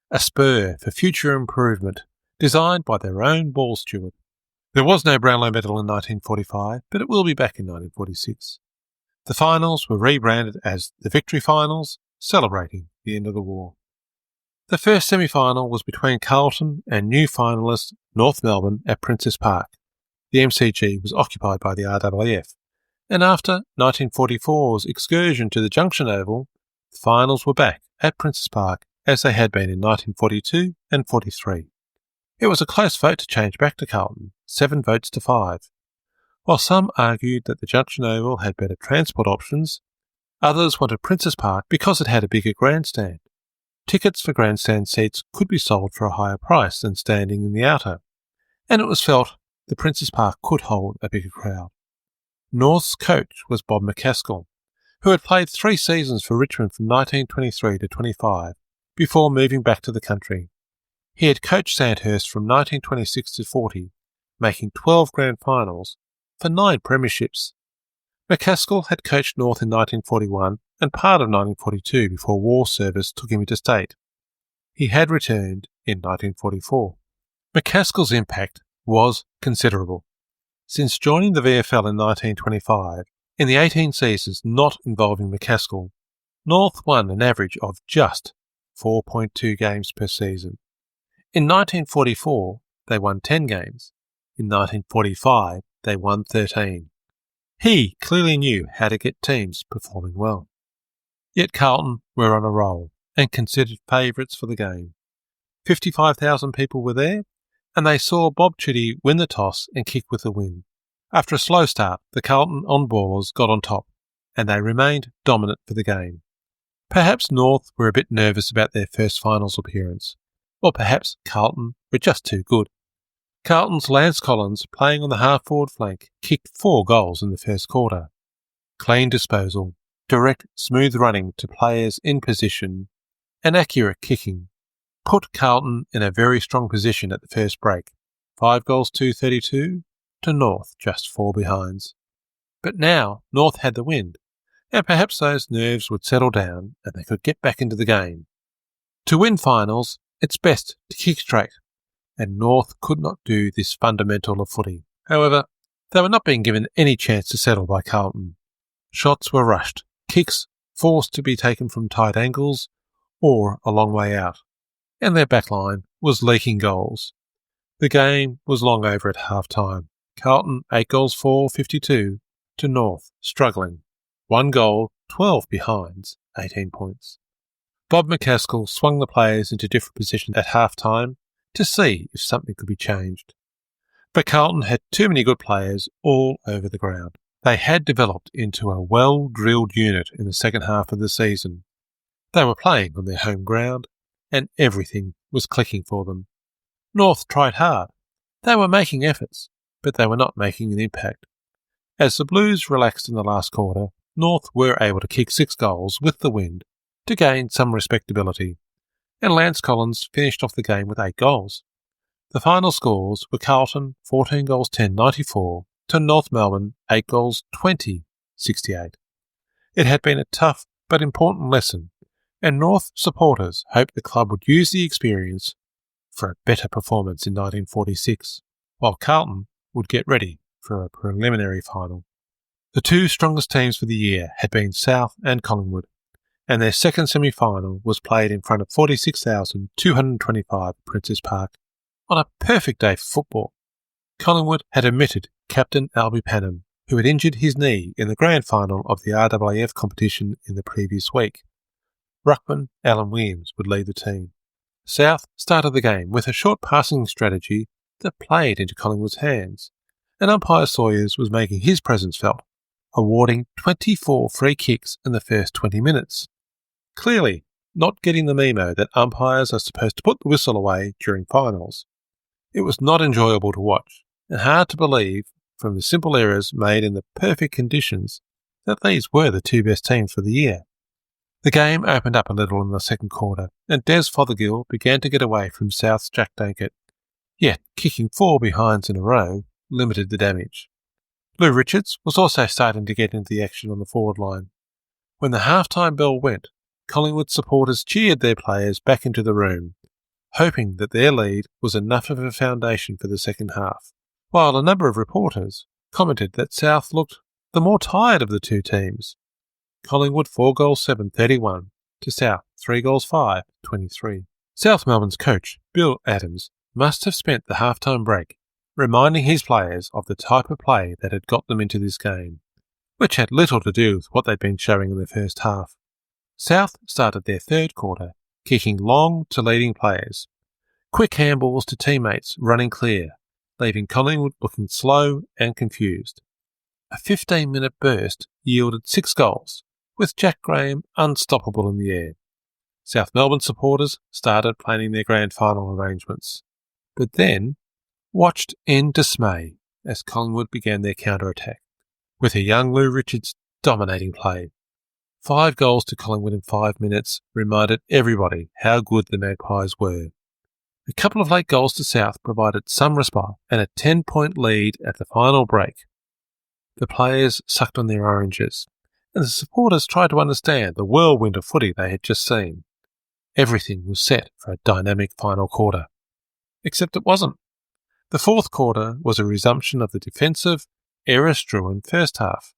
A spur for future improvement, designed by their own ball steward. There was no Brownlow medal in 1945, but it will be back in 1946. The finals were rebranded as the Victory Finals, celebrating the end of the war. The first semi-final was between Carlton and new finalist North Melbourne at Princes Park. The MCG was occupied by the RAAF, and after 1944's excursion to the Junction Oval, the finals were back at Princes Park as they had been in 1942 and 43. It was a close vote to change back to Carlton, 7 votes to 5. While some argued that the Junction Oval had better transport options, others wanted Princes Park because it had a bigger grandstand. Tickets for grandstand seats could be sold for a higher price than standing in the outer, and it was felt that Princes Park could hold a bigger crowd. North's coach was Bob McCaskill, who had played 3 seasons for Richmond from 1923 to 25 before moving back to the country. He had coached Sandhurst from 1926 to 40, making 12 grand finals for 9 premierships. McCaskill had coached North in 1941 and part of 1942 before war service took him into state. He had returned in 1944. McCaskill's impact was considerable. Since joining the VFL in 1925, in the 18 seasons not involving McCaskill, North won an average of just 4.2 games per season. In 1944, they won 10 games. In 1945, they won 13. He clearly knew how to get teams performing well. Yet Carlton were on a roll and considered favourites for the game. 55,000 people were there, and they saw Bob Chitty win the toss and kick with the win. After a slow start, the Carlton on-ballers got on top, and they remained dominant for the game. Perhaps North were a bit nervous about their first finals appearance, or perhaps Carlton were just too good. Carlton's Lance Collins, playing on the half-forward flank, kicked 4 goals in the first quarter. Clean disposal, direct, smooth running to players in position, and accurate kicking put Carlton in a very strong position at the first break, 5 goals to 32 to North, just 4 behinds. But now North had the wind, and perhaps those nerves would settle down and they could get back into the game. To win finals, its best to kick straight, and North could not do this fundamental of footy. However, they were not being given any chance to settle by Carlton. Shots were rushed, kicks forced to be taken from tight angles or a long way out, and their backline was leaking goals. The game was long over at half-time. Carlton 8 goals for 52 to North, struggling. 1 goal, 12 behinds, 18 points. Bob McCaskill swung the players into different positions at half-time to see if something could be changed. But Carlton had too many good players all over the ground. They had developed into a well-drilled unit in the second half of the season. They were playing on their home ground, and everything was clicking for them. North tried hard. They were making efforts, but they were not making an impact. As the Blues relaxed in the last quarter, North were able to kick 6 goals with the wind to gain some respectability, and Lance Collins finished off the game with 8 goals. The final scores were Carlton 14 goals 10 94 to North Melbourne 8 goals 20 68. It had been a tough but important lesson, and North supporters hoped the club would use the experience for a better performance in 1946, while Carlton would get ready for a preliminary final. The 2 strongest teams for the year had been South and Collingwood, and their second semi-final was played in front of 46,225 at Princes Park on a perfect day for football. Collingwood had omitted captain Albie Panham, who had injured his knee in the grand final of the RAAF competition in the previous week. Ruckman Alan Williams would lead the team. South started the game with a short passing strategy that played into Collingwood's hands, and umpire Sawyers was making his presence felt, awarding 24 free kicks in the first 20 minutes. Clearly not getting the memo that umpires are supposed to put the whistle away during finals. It was not enjoyable to watch, and hard to believe from the simple errors made in the perfect conditions that these were the 2 best teams for the year. The game opened up a little in the second quarter, and Des Fothergill began to get away from South's Jack Dankert, yet kicking 4 behinds in a row limited the damage. Lou Richards was also starting to get into the action on the forward line. When the half-time bell went, Collingwood supporters cheered their players back into the room, hoping that their lead was enough of a foundation for the second half, while a number of reporters commented that South looked the more tired of the 2 teams. Collingwood 4 goals 7 31 to South 3 goals 5 23. South Melbourne's coach, Bill Adams, must have spent the half-time break reminding his players of the type of play that had got them into this game, which had little to do with what they'd been showing in the first half. South started their third quarter, kicking long to leading players, quick handballs to teammates running clear, leaving Collingwood looking slow and confused. A 15-minute burst yielded 6 goals, with Jack Graham unstoppable in the air. South Melbourne supporters started planning their grand final arrangements, but then watched in dismay as Collingwood began their counter-attack, with a young Lou Richards dominating play. 5 goals to Collingwood in 5 minutes reminded everybody how good the Magpies were. A couple of late goals to South provided some respite and a 10-point lead at the final break. The players sucked on their oranges, and the supporters tried to understand the whirlwind of footy they had just seen. Everything was set for a dynamic final quarter. Except it wasn't. The fourth quarter was a resumption of the defensive, error-strewn first half.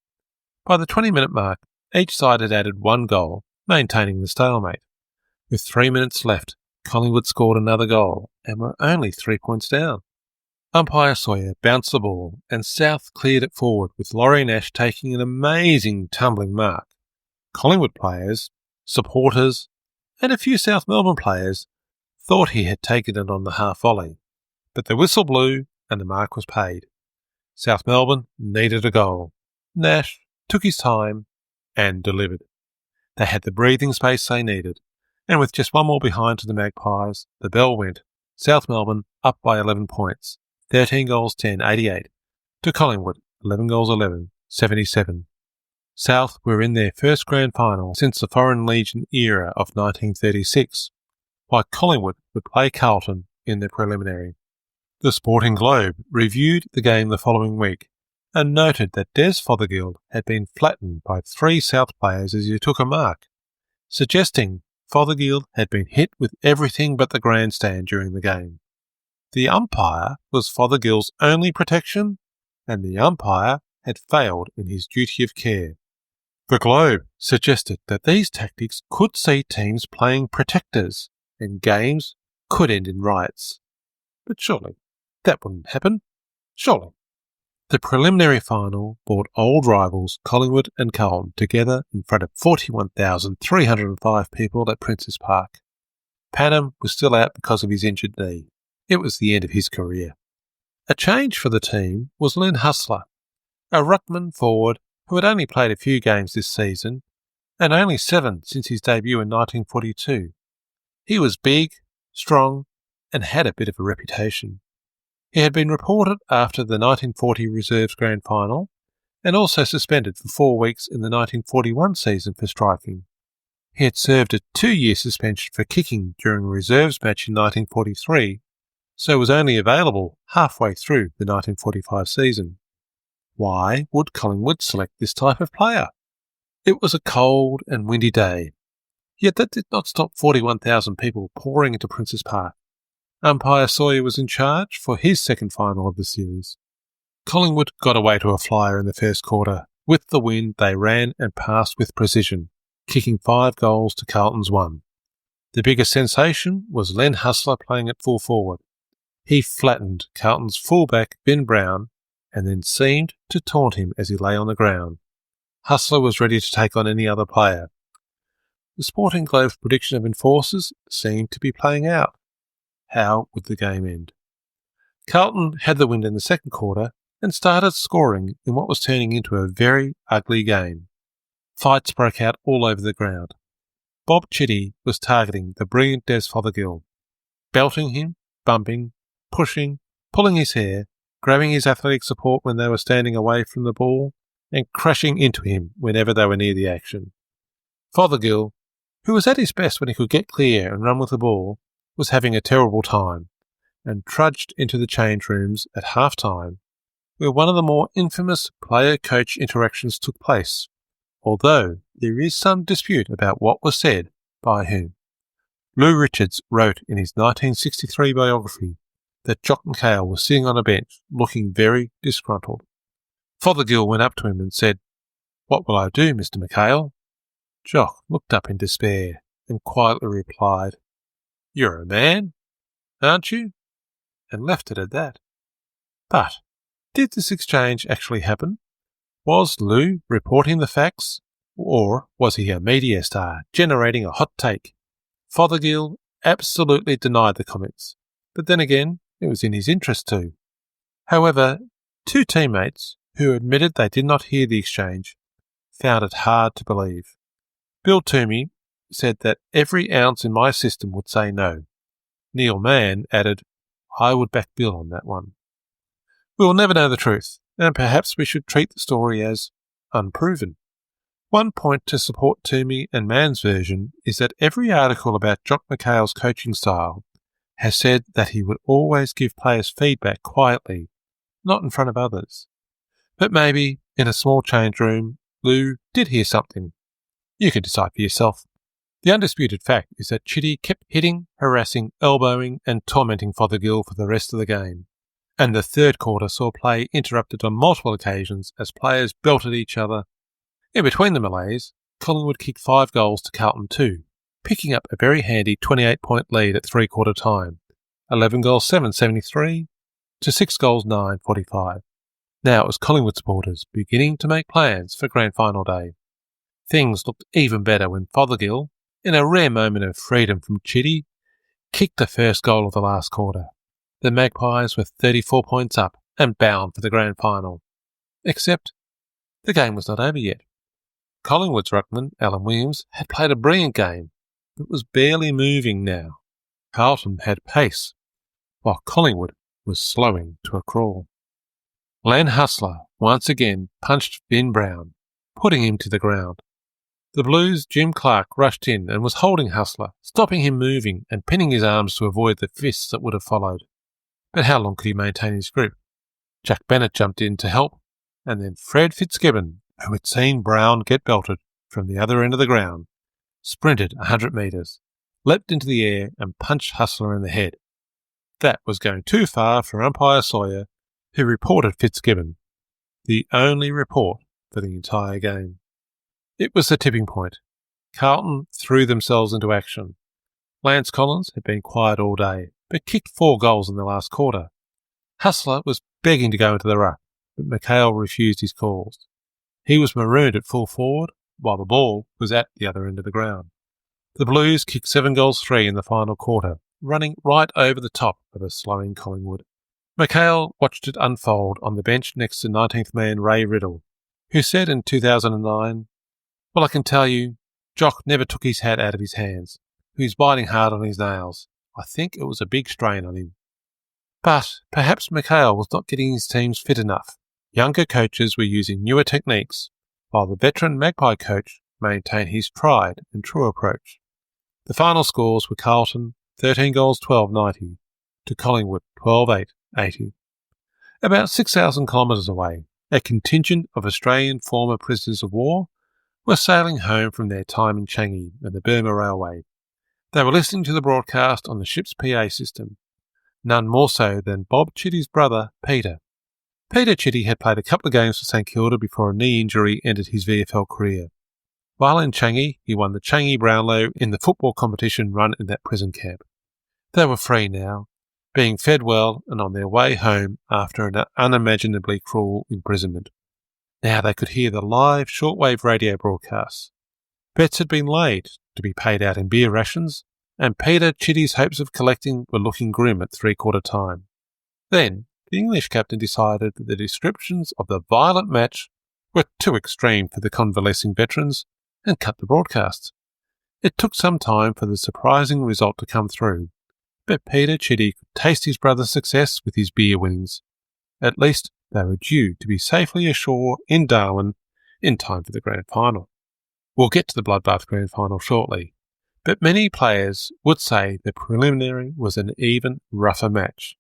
By the 20-minute mark, each side had added 1 goal, maintaining the stalemate. With 3 minutes left, Collingwood scored another goal and were only 3 points down. Umpire Sawyer bounced the ball and South cleared it forward with Laurie Nash taking an amazing tumbling mark. Collingwood players, supporters and a few South Melbourne players thought he had taken it on the half volley, but the whistle blew and the mark was paid. South Melbourne needed a goal. Nash took his time and delivered. They had the breathing space they needed, and with just 1 more behind to the Magpies, the bell went. South Melbourne up by 11 points, 13 goals 10 88, to Collingwood 11 goals 11 77. South were in their first grand final since the Foreign Legion era of 1936, while Collingwood would play Carlton in the preliminary. The Sporting Globe reviewed the game the following week and noted that Des Fothergill had been flattened by 3 South players as he took a mark, suggesting Fothergill had been hit with everything but the grandstand during the game. The umpire was Fothergill's only protection, and the umpire had failed in his duty of care. The Globe suggested that these tactics could see teams playing protectors and games could end in riots. But surely that wouldn't happen. Surely. The preliminary final brought old rivals Collingwood and Carlton together in front of 41,305 people at Princes Park. Panham was still out because of his injured knee. It was the end of his career. A change for the team was Len Hustler, a ruckman forward who had only played a few games this season and only 7 since his debut in 1942. He was big, strong, and had a bit of a reputation. He had been reported after the 1940 Reserves Grand Final and also suspended for 4 weeks in the 1941 season for striking. He had served a 2-year suspension for kicking during a Reserves match in 1943, so was only available halfway through the 1945 season. Why would Collingwood select this type of player? It was a cold and windy day, yet that did not stop 41,000 people pouring into Princes Park. Umpire Sawyer was in charge for his second final of the series. Collingwood got away to a flyer in the first quarter. With the wind, they ran and passed with precision, kicking 5 goals to Carlton's 1. The biggest sensation was Len Hustler playing at full forward. He flattened Carlton's fullback Ben Brown and then seemed to taunt him as he lay on the ground. Hustler was ready to take on any other player. The Sporting Globe's prediction of enforcers seemed to be playing out. How would the game end? Carlton had the wind in the second quarter and started scoring in what was turning into a very ugly game. Fights broke out all over the ground. Bob Chitty was targeting the brilliant Des Fothergill, belting him, bumping, pushing, pulling his hair, grabbing his athletic support when they were standing away from the ball, and crashing into him whenever they were near the action. Fothergill, who was at his best when he could get clear and run with the ball, was having a terrible time, and trudged into the change rooms at half-time, where one of the more infamous player-coach interactions took place, although there is some dispute about what was said by whom. Lou Richards wrote in his 1963 biography that Jock McHale was sitting on a bench looking very disgruntled. Fothergill went up to him and said, "What will I do, Mr. McHale?" Jock looked up in despair and quietly replied, "You're a man, aren't you?" and left it at that. But did this exchange actually happen? Was Lou reporting the facts, or was he a media star generating a hot take? Fothergill absolutely denied the comments, but then again, it was in his interest to. However, 2 teammates who admitted they did not hear the exchange found it hard to believe. Bill Toomey said that every ounce in my system would say no. Neil Mann added, "I would back Bill on that one." We will never know the truth, and perhaps we should treat the story as unproven. One point to support Toomey and Mann's version is that every article about Jock McHale's coaching style has said that he would always give players feedback quietly, not in front of others. But maybe, in a small change room, Lou did hear something. You can decide for yourself. The undisputed fact is that Chitty kept hitting, harassing, elbowing and tormenting Fothergill for the rest of the game, and the third quarter saw play interrupted on multiple occasions as players belted each other. In between the melees, Collingwood kicked 5 goals to Carlton 2, picking up a very handy 28-point lead at three-quarter time, 11 goals 7.73 to 6 goals 9.45. Now it was Collingwood supporters beginning to make plans for Grand Final day. Things looked even better when Fothergill, in a rare moment of freedom from Chitty, kicked the first goal of the last quarter. The Magpies were 34 points up and bound for the Grand Final. Except the game was not over yet. Collingwood's ruckman, Alan Williams, had played a brilliant game, but was barely moving now. Carlton had pace, while Collingwood was slowing to a crawl. Len Hustler once again punched Ben Brown, putting him to the ground. The Blues' Jim Clark rushed in and was holding Hustler, stopping him moving and pinning his arms to avoid the fists that would have followed. But how long could he maintain his grip? Jack Bennett jumped in to help, and then Fred Fitzgibbon, who had seen Brown get belted from the other end of the ground, sprinted 100 metres, leapt into the air and punched Hustler in the head. That was going too far for umpire Sawyer, who reported Fitzgibbon, the only report for the entire game. It was the tipping point. Carlton threw themselves into action. Lance Collins had been quiet all day, but kicked 4 goals in the last quarter. Hustler was begging to go into the ruck, but McHale refused his calls. He was marooned at full forward, while the ball was at the other end of the ground. The Blues kicked 7-3 in the final quarter, running right over the top of a slowing Collingwood. McHale watched it unfold on the bench next to 19th man Ray Riddle, who said in 2009, "Well, I can tell you, Jock never took his hat out of his hands. He was biting hard on his nails. I think it was a big strain on him." But perhaps McHale was not getting his teams fit enough. Younger coaches were using newer techniques, while the veteran Magpie coach maintained his tried and true approach. The final scores were Carlton 13 goals 12-90 to Collingwood 12-8-80. About 6,000 kilometres away, a contingent of Australian former prisoners of war were sailing home from their time in Changi and the Burma Railway. They were listening to the broadcast on the ship's PA system, none more so than Bob Chitty's brother, Peter. Peter Chitty had played a couple of games for St Kilda before a knee injury ended his VFL career. While in Changi, he won the Changi Brownlow in the football competition run in that prison camp. They were free now, being fed well and on their way home after an unimaginably cruel imprisonment. Now they could hear the live shortwave radio broadcasts. Bets had been laid to be paid out in beer rations, and Peter Chitty's hopes of collecting were looking grim at 3/4 time. Then the English captain decided that the descriptions of the violent match were too extreme for the convalescing veterans and cut the broadcast. It took some time for the surprising result to come through, but Peter Chitty could taste his brother's success with his beer winnings. At least they were due to be safely ashore in Darwin in time for the grand final. We'll get to the Bloodbath grand final shortly, but many players would say the preliminary was an even rougher match.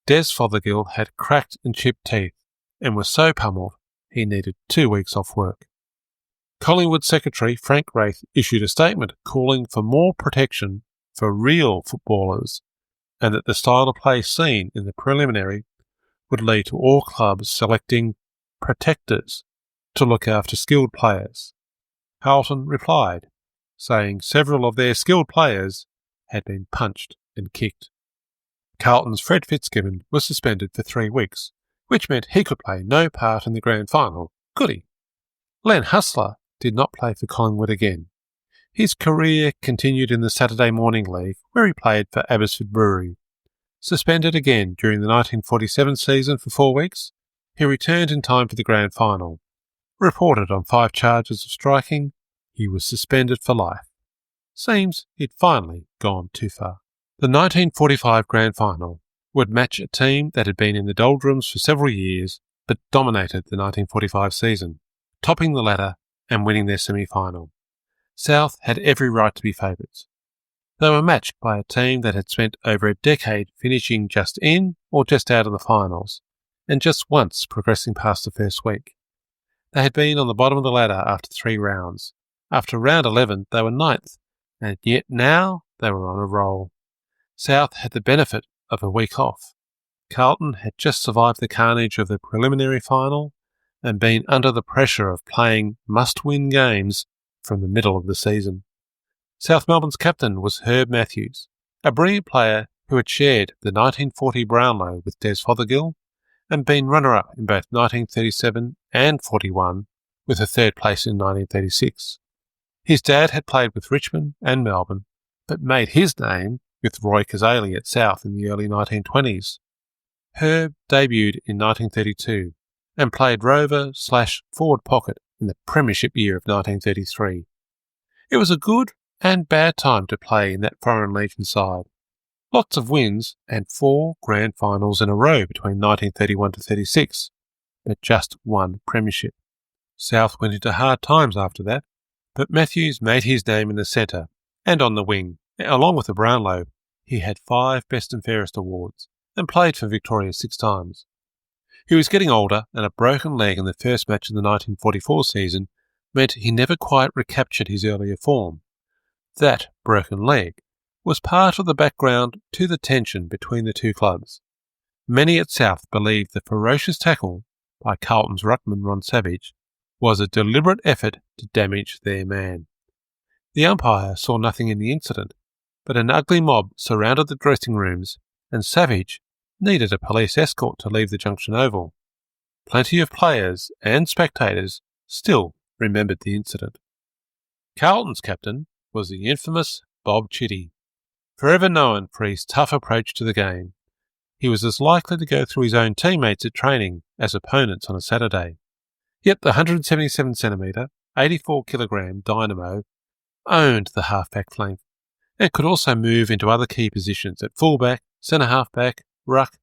Des Fothergill had cracked and chipped teeth and was so pummeled he needed 2 weeks off work. Collingwood Secretary Frank Wraith issued a statement calling for more protection for real footballers and that the style of play seen in the preliminary would lead to all clubs selecting protectors to look after skilled players. Carlton replied, saying several of their skilled players had been punched and kicked. Carlton's Fred Fitzgibbon was suspended for 3 weeks, which meant he could play no part in the grand final, could he? Len Hustler did not play for Collingwood again. His career continued in the Saturday Morning League, where he played for Abbotsford Brewery. Suspended again during the 1947 season for 4 weeks, he returned in time for the grand final. Reported on 5 charges of striking, he was suspended for life. Seems he'd finally gone too far. The 1945 grand final would match a team that had been in the doldrums for several years but dominated the 1945 season, topping the ladder and winning their semi-final. South had every right to be favourites. They were matched by a team that had spent over a decade finishing just in or just out of the finals, and just once progressing past the first week. They had been on the bottom of the ladder after 3 rounds. After round 11, they were 9th, and yet now they were on a roll. South had the benefit of a week off. Carlton had just survived the carnage of the preliminary final and been under the pressure of playing must-win games from the middle of the season. South Melbourne's captain was Herb Matthews, a brilliant player who had shared the 1940 Brownlow with Des Fothergill and been runner-up in both 1937 and 41, with a 3rd place in 1936. His dad had played with Richmond and Melbourne, but made his name with Roy Cazaly at South in the early 1920s. Herb debuted in 1932 and played rover/forward pocket in the premiership year of 1933. It was a good and bad time to play in that Foreign Legion side. Lots of wins and 4 grand finals in a row between 1931 to 36, but just 1 premiership. South went into hard times after that, but Matthews made his name in the centre and on the wing. Along with the Brownlow, he had 5 Best and Fairest awards and played for Victoria 6 times. He was getting older, and a broken leg in the first match of the 1944 season meant he never quite recaptured his earlier form, That broken leg was part of the background to the tension between the two clubs. Many at South believed the ferocious tackle by Carlton's ruckman Ron Savage was a deliberate effort to damage their man. The umpire saw nothing in the incident, but an ugly mob surrounded the dressing rooms, and Savage needed a police escort to leave the Junction Oval. Plenty of players and spectators still remembered the incident. Carlton's captain was the infamous Bob Chitty, forever known for his tough approach to the game. He was as likely to go through his own teammates at training as opponents on a Saturday. Yet the 177cm, 84kg dynamo owned the half-back flank and could also move into other key positions at fullback, centre-half-back, ruck,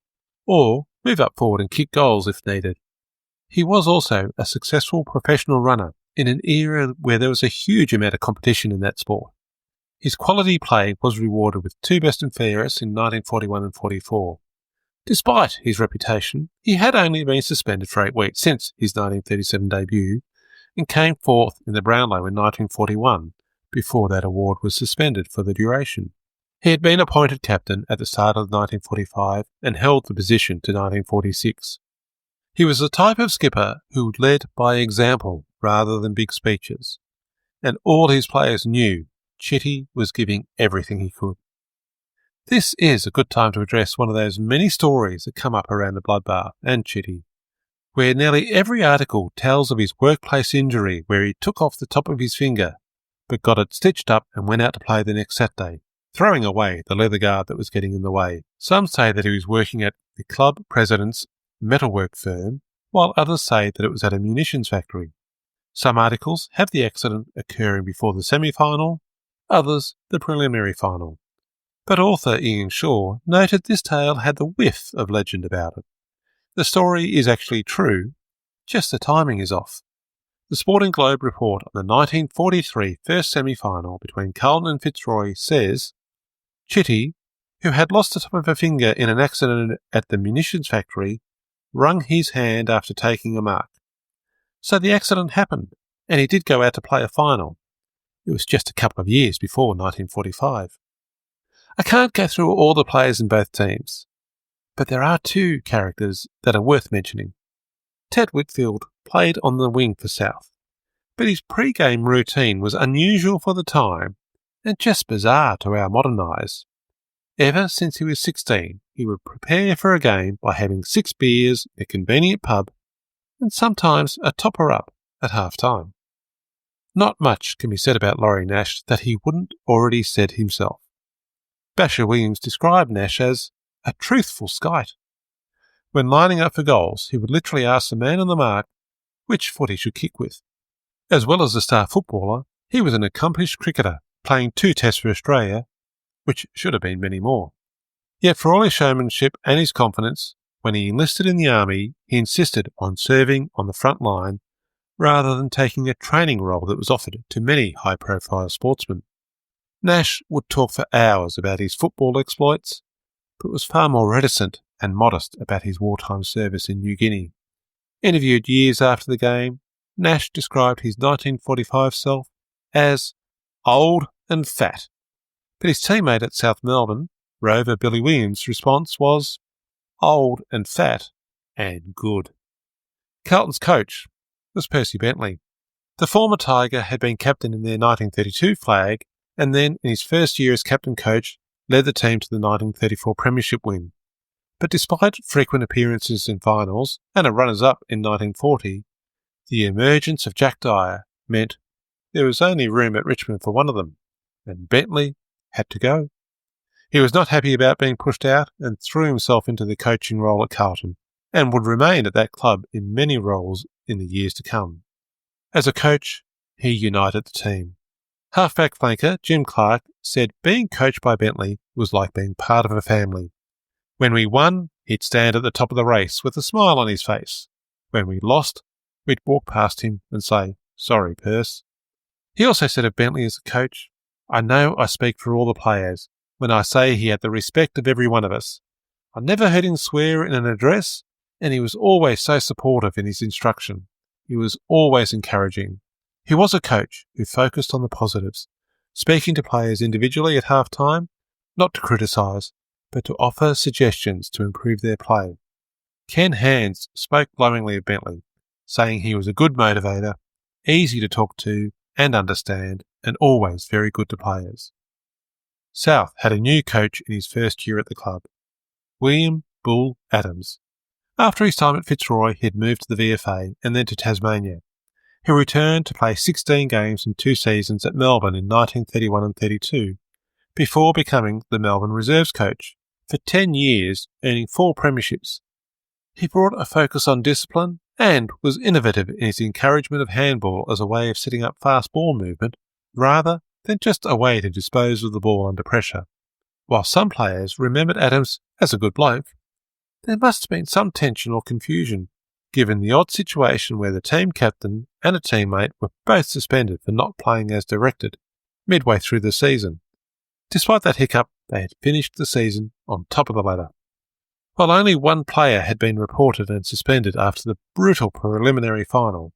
or move up forward and kick goals if needed. He was also a successful professional runner in an era where there was a huge amount of competition in that sport. His quality play was rewarded with 2 best and fairest in 1941 and 44. Despite his reputation, he had only been suspended for 8 weeks since his 1937 debut and came fourth in the Brownlow in 1941 before that award was suspended for the duration. He had been appointed captain at the start of 1945 and held the position to 1946. He was the type of skipper who led by example rather than big speeches, and all his players knew Chitty was giving everything he could. This is a good time to address one of those many stories that come up around the Bloodbath and Chitty, where nearly every article tells of his workplace injury where he took off the top of his finger but got it stitched up and went out to play the next Saturday, throwing away the leather guard that was getting in the way. Some say that he was working at the club president's metalwork firm, while others say that it was at a munitions factory. Some articles have the accident occurring before the semi-final, others the preliminary final. But author Ian Shaw noted this tale had the whiff of legend about it. The story is actually true, just the timing is off. The Sporting Globe report on the 1943 first semi-final between Carlton and Fitzroy says, Chitty, who had lost the top of a finger in an accident at the munitions factory, wrung his hand after taking a mark. So the accident happened, and he did go out to play a final. It was just a couple of years before 1945. I can't go through all the players in both teams, but there are 2 characters that are worth mentioning. Ted Whitfield played on the wing for South, but his pre-game routine was unusual for the time and just bizarre to our modern eyes. Ever since he was 16, he would prepare for a game by having 6 beers in a convenient pub and sometimes a topper-up at half-time. Not much can be said about Laurie Nash that he wouldn't already said himself. Basher Williams described Nash as a truthful skite. When lining up for goals, he would literally ask the man on the mark which foot he should kick with. As well as a star footballer, he was an accomplished cricketer, playing 2 tests for Australia, which should have been many more. Yet for all his showmanship and his confidence, when he enlisted in the army, he insisted on serving on the front line rather than taking a training role that was offered to many high-profile sportsmen. Nash would talk for hours about his football exploits, but was far more reticent and modest about his wartime service in New Guinea. Interviewed years after the game, Nash described his 1945 self as old and fat, but his teammate at South Melbourne, Rover Billy Williams' response was old and fat and good. Carlton's coach was Percy Bentley. The former Tiger had been captain in their 1932 flag and then, in his first year as captain coach, led the team to the 1934 premiership win. But despite frequent appearances in finals and a runners-up in 1940, the emergence of Jack Dyer meant there was only room at Richmond for one of them, and Bentley had to go. He was not happy about being pushed out and threw himself into the coaching role at Carlton, and would remain at that club in many roles in the years to come. As a coach, he united the team. Halfback flanker Jim Clark said being coached by Bentley was like being part of a family. When we won, he'd stand at the top of the race with a smile on his face. When we lost, we'd walk past him and say, "Sorry, Perce." He also said of Bentley as a coach, "I know I speak for all the players when I say he had the respect of every one of us. I never heard him swear in an address, and he was always so supportive in his instruction. He was always encouraging. He was a coach who focused on the positives, speaking to players individually at half-time, not to criticise, but to offer suggestions to improve their play. Ken Hands spoke glowingly of Bentley, saying he was a good motivator, easy to talk to and understand, and always very good to players. South had a new coach in his first year at the club, William Bull Adams. After his time at Fitzroy, he had moved to the VFA and then to Tasmania. He returned to play 16 games in 2 seasons at Melbourne in 1931 and 32, before becoming the Melbourne Reserves coach for 10 years, earning 4 premierships. He brought a focus on discipline and was innovative in his encouragement of handball as a way of setting up fast ball movement rather than just a way to dispose of the ball under pressure. While some players remembered Adams as a good bloke, there must have been some tension or confusion, given the odd situation where the team captain and a teammate were both suspended for not playing as directed midway through the season. Despite that hiccup, they had finished the season on top of the ladder. While only one player had been reported and suspended after the brutal preliminary final,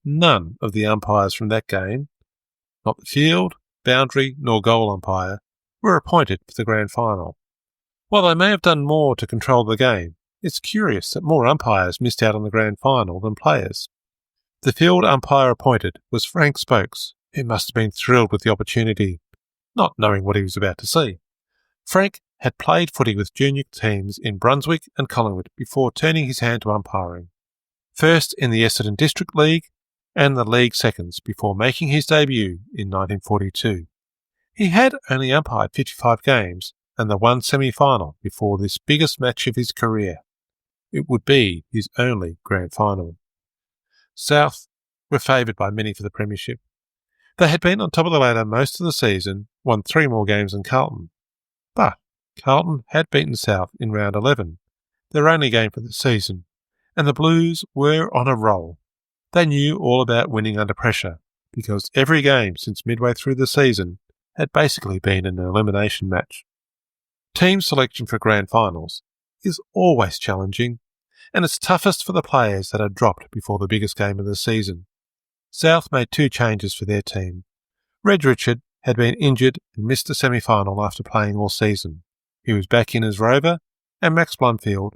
none of the umpires from that game, not the field, boundary nor goal umpire, were appointed for the grand final. While they may have done more to control the game, it's curious that more umpires missed out on the grand final than players. The field umpire appointed was Frank Spokes, who must have been thrilled with the opportunity, not knowing what he was about to see. Frank had played footy with junior teams in Brunswick and Collingwood before turning his hand to umpiring, first in the Essendon District League and the League Seconds before making his debut in 1942. He had only umpired 55 games and the one semi-final before this biggest match of his career. It would be his only grand final. South were favoured by many for the premiership. They had been on top of the ladder most of the season, won 3 more games than Carlton. But Carlton had beaten South in round 11, their only game for the season, and the Blues were on a roll. They knew all about winning under pressure, because every game since midway through the season had basically been an elimination match. Team selection for grand finals is always challenging, and it's toughest for the players that are dropped before the biggest game of the season. South made 2 changes for their team. Reg Richard had been injured and missed the semi-final after playing all season. He was back in as rover, and Max Blundfield,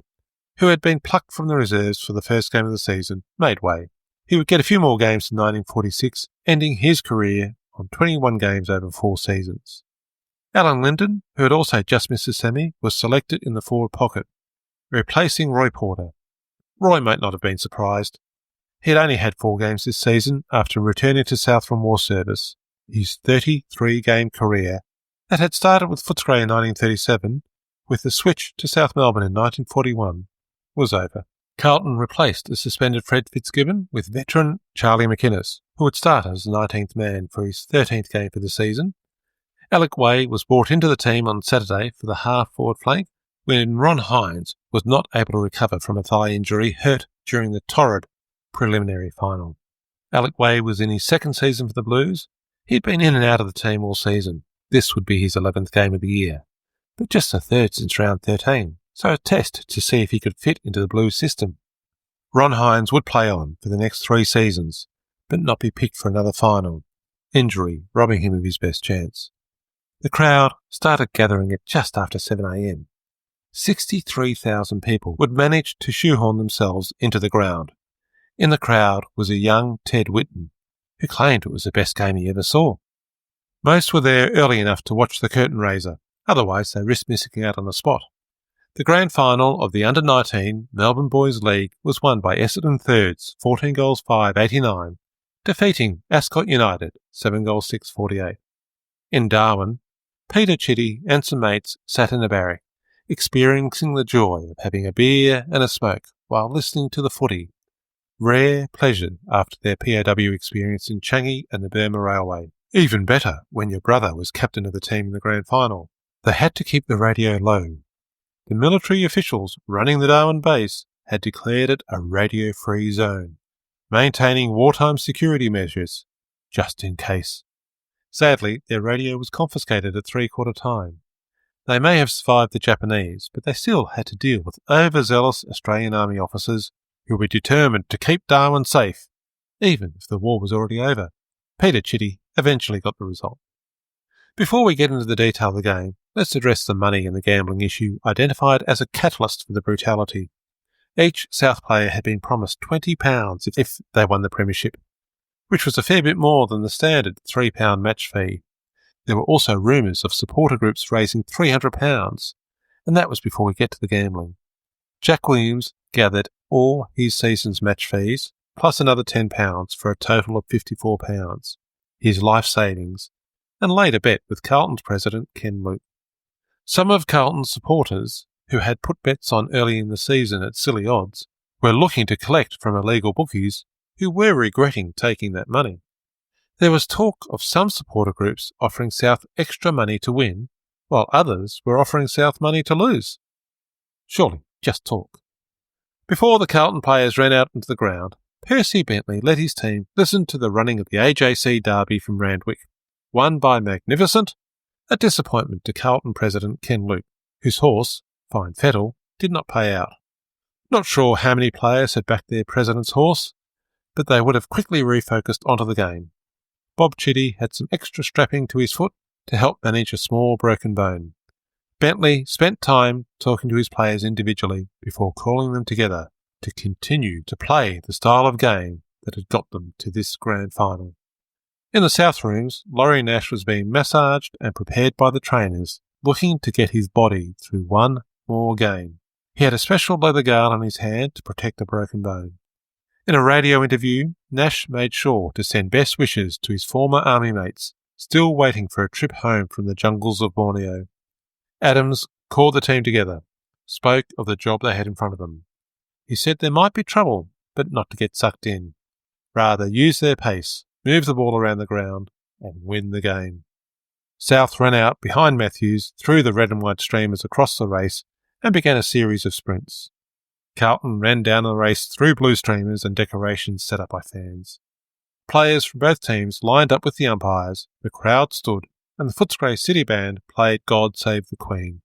who had been plucked from the reserves for the first game of the season, made way. He would get a few more games in 1946, ending his career on 21 games over 4 seasons. Alan Linden, who had also just missed the semi, was selected in the forward pocket, replacing Roy Porter. Roy might not have been surprised. He had only had 4 games this season after returning to South from war service. His 33-game career that had started with Footscray in 1937, with the switch to South Melbourne in 1941, was over. Carlton replaced the suspended Fred Fitzgibbon with veteran Charlie McInnes, who would start as the 19th man for his 13th game for the season. Alec Way was brought into the team on Saturday for the half-forward flank when Ron Hines was not able to recover from a thigh injury hurt during the torrid preliminary final. Alec Way was in his 2nd season for the Blues. He'd been in and out of the team all season. This would be his 11th game of the year, but just the 3rd since round 13, so a test to see if he could fit into the Blues system. Ron Hines would play on for the next 3 seasons, but not be picked for another final, injury robbing him of his best chance. The crowd started gathering at just after 7 a.m. 63,000 people would manage to shoehorn themselves into the ground. In the crowd was a young Ted Whitten, who claimed it was the best game he ever saw. Most were there early enough to watch the curtain raiser, otherwise they risked missing out on the spot. The grand final of the Under-19 Melbourne Boys League was won by Essendon Thirds, 14-5, 89, defeating Ascot United, 7-6, 48. In Darwin, Peter Chitty and some mates sat in a barrack, experiencing the joy of having a beer and a smoke while listening to the footy. Rare pleasure after their POW experience in Changi and the Burma Railway. Even better when your brother was captain of the team in the grand final. They had to keep the radio low. The military officials running the Darwin base had declared it a radio-free zone, maintaining wartime security measures, just in case. Sadly, their radio was confiscated at 3/4 time. They may have survived the Japanese, but they still had to deal with overzealous Australian Army officers who were determined to keep Darwin safe, even if the war was already over. Peter Chitty eventually got the result. Before we get into the detail of the game, let's address the money and the gambling issue identified as a catalyst for the brutality. Each South player had been promised £20 if they won the premiership, which was a fair bit more than the standard £3 match fee. There were also rumours of supporter groups raising £300, and that was before we get to the gambling. Jack Williams gathered all his season's match fees, plus another £10 for a total of £54, his life savings, and laid a bet with Carlton's president Ken Luke. Some of Carlton's supporters, who had put bets on early in the season at silly odds, were looking to collect from illegal bookies who were regretting taking that money. There was talk of some supporter groups offering South extra money to win, while others were offering South money to lose. Surely, just talk. Before the Carlton players ran out into the ground, Percy Bentley let his team listen to the running of the AJC Derby from Randwick, won by Magnificent, a disappointment to Carlton president Ken Luke, whose horse, Fine Fettle, did not pay out. Not sure how many players had backed their president's horse, but they would have quickly refocused onto the game. Bob Chitty had some extra strapping to his foot to help manage a small broken bone. Bentley spent time talking to his players individually before calling them together to continue to play the style of game that had got them to this grand final. In the South rooms, Laurie Nash was being massaged and prepared by the trainers, looking to get his body through one more game. He had a special leather guard on his hand to protect the broken bone. In a radio interview, Nash made sure to send best wishes to his former army mates, still waiting for a trip home from the jungles of Borneo. Adams called the team together, spoke of the job they had in front of them. He said there might be trouble, but not to get sucked in. Rather, use their pace, move the ball around the ground, and win the game. South ran out behind Matthews, threw the red and white streamers across the race, and began a series of sprints. Carlton ran down the race through blue streamers and decorations set up by fans. Players from both teams lined up with the umpires, the crowd stood, and the Footscray City Band played God Save the Queen.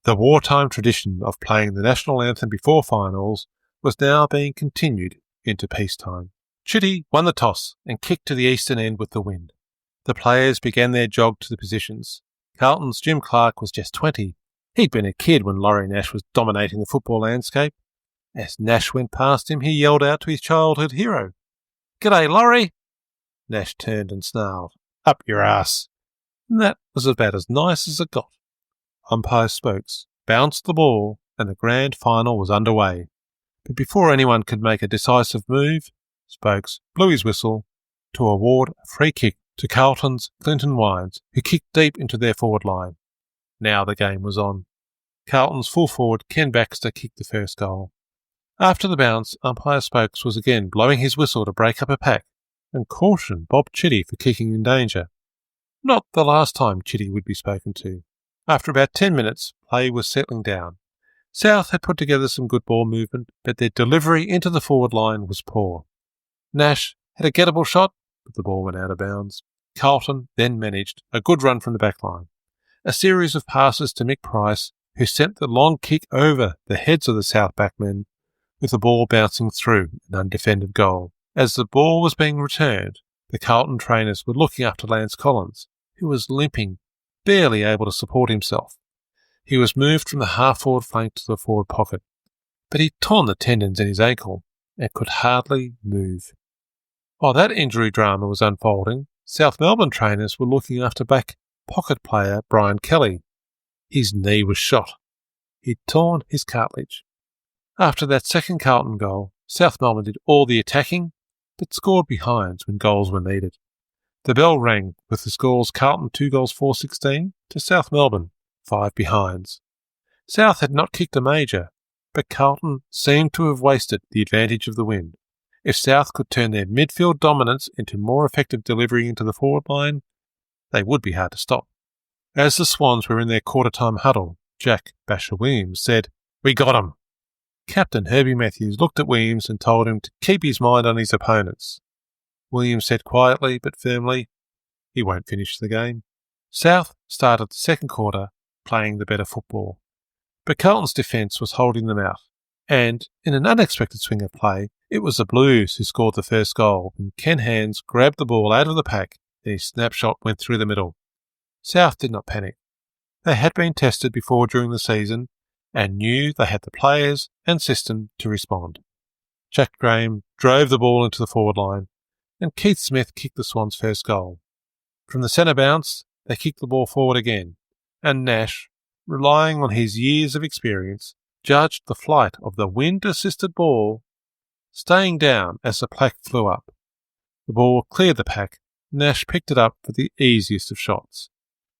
The wartime tradition of playing the national anthem before finals was now being continued into peacetime. Chitty won the toss and kicked to the eastern end with the wind. The players began their jog to the positions. Carlton's Jim Clark was just 20. He'd been a kid when Laurie Nash was dominating the football landscape. As Nash went past him, he yelled out to his childhood hero, "G'day, Laurie!" Nash turned and snarled, "Up your ass!" And that was about as nice as it got. Umpire Spokes bounced the ball and the grand final was underway. But before anyone could make a decisive move, Spokes blew his whistle to award a free kick to Carlton's Clinton Wines, who kicked deep into their forward line. Now the game was on. Carlton's full forward Ken Baxter kicked the first goal. After the bounce, Umpire Spokes was again blowing his whistle to break up a pack and caution Bob Chitty for kicking in danger. Not the last time Chitty would be spoken to. After about 10 minutes, play was settling down. South had put together some good ball movement, but their delivery into the forward line was poor. Nash had a gettable shot, but the ball went out of bounds. Carlton then managed a good run from the back line. A series of passes to Mick Price, who sent the long kick over the heads of the South backmen, with the ball bouncing through an undefended goal. As the ball was being returned, the Carlton trainers were looking after Lance Collins, who was limping, barely able to support himself. He was moved from the half-forward flank to the forward pocket, but he'd torn the tendons in his ankle and could hardly move. While that injury drama was unfolding, South Melbourne trainers were looking after back pocket player Brian Kelly. His knee was shot. He'd torn his cartilage. After that second Carlton goal, South Melbourne did all the attacking, but scored behinds when goals were needed. The bell rang with the scores Carlton 2 goals 4-16 to South Melbourne 5 behinds. South had not kicked a major, but Carlton seemed to have wasted the advantage of the wind. If South could turn their midfield dominance into more effective delivery into the forward line, they would be hard to stop. As the Swans were in their quarter-time huddle, Jack Basher Williams said, "We got 'em." Captain Herbie Matthews looked at Williams and told him to keep his mind on his opponents. Williams said quietly but firmly, "He won't finish the game." South started the second quarter playing the better football, but Carlton's defence was holding them out, and in an unexpected swing of play, it was the Blues who scored the first goal when Ken Hands grabbed the ball out of the pack and his snapshot went through the middle. South did not panic. They had been tested before during the season and knew they had the players and system to respond. Jack Graham drove the ball into the forward line, and Keith Smith kicked the Swans' first goal. From the centre bounce, they kicked the ball forward again, and Nash, relying on his years of experience, judged the flight of the wind-assisted ball, staying down as the plaque flew up. The ball cleared the pack. Nash picked it up for the easiest of shots.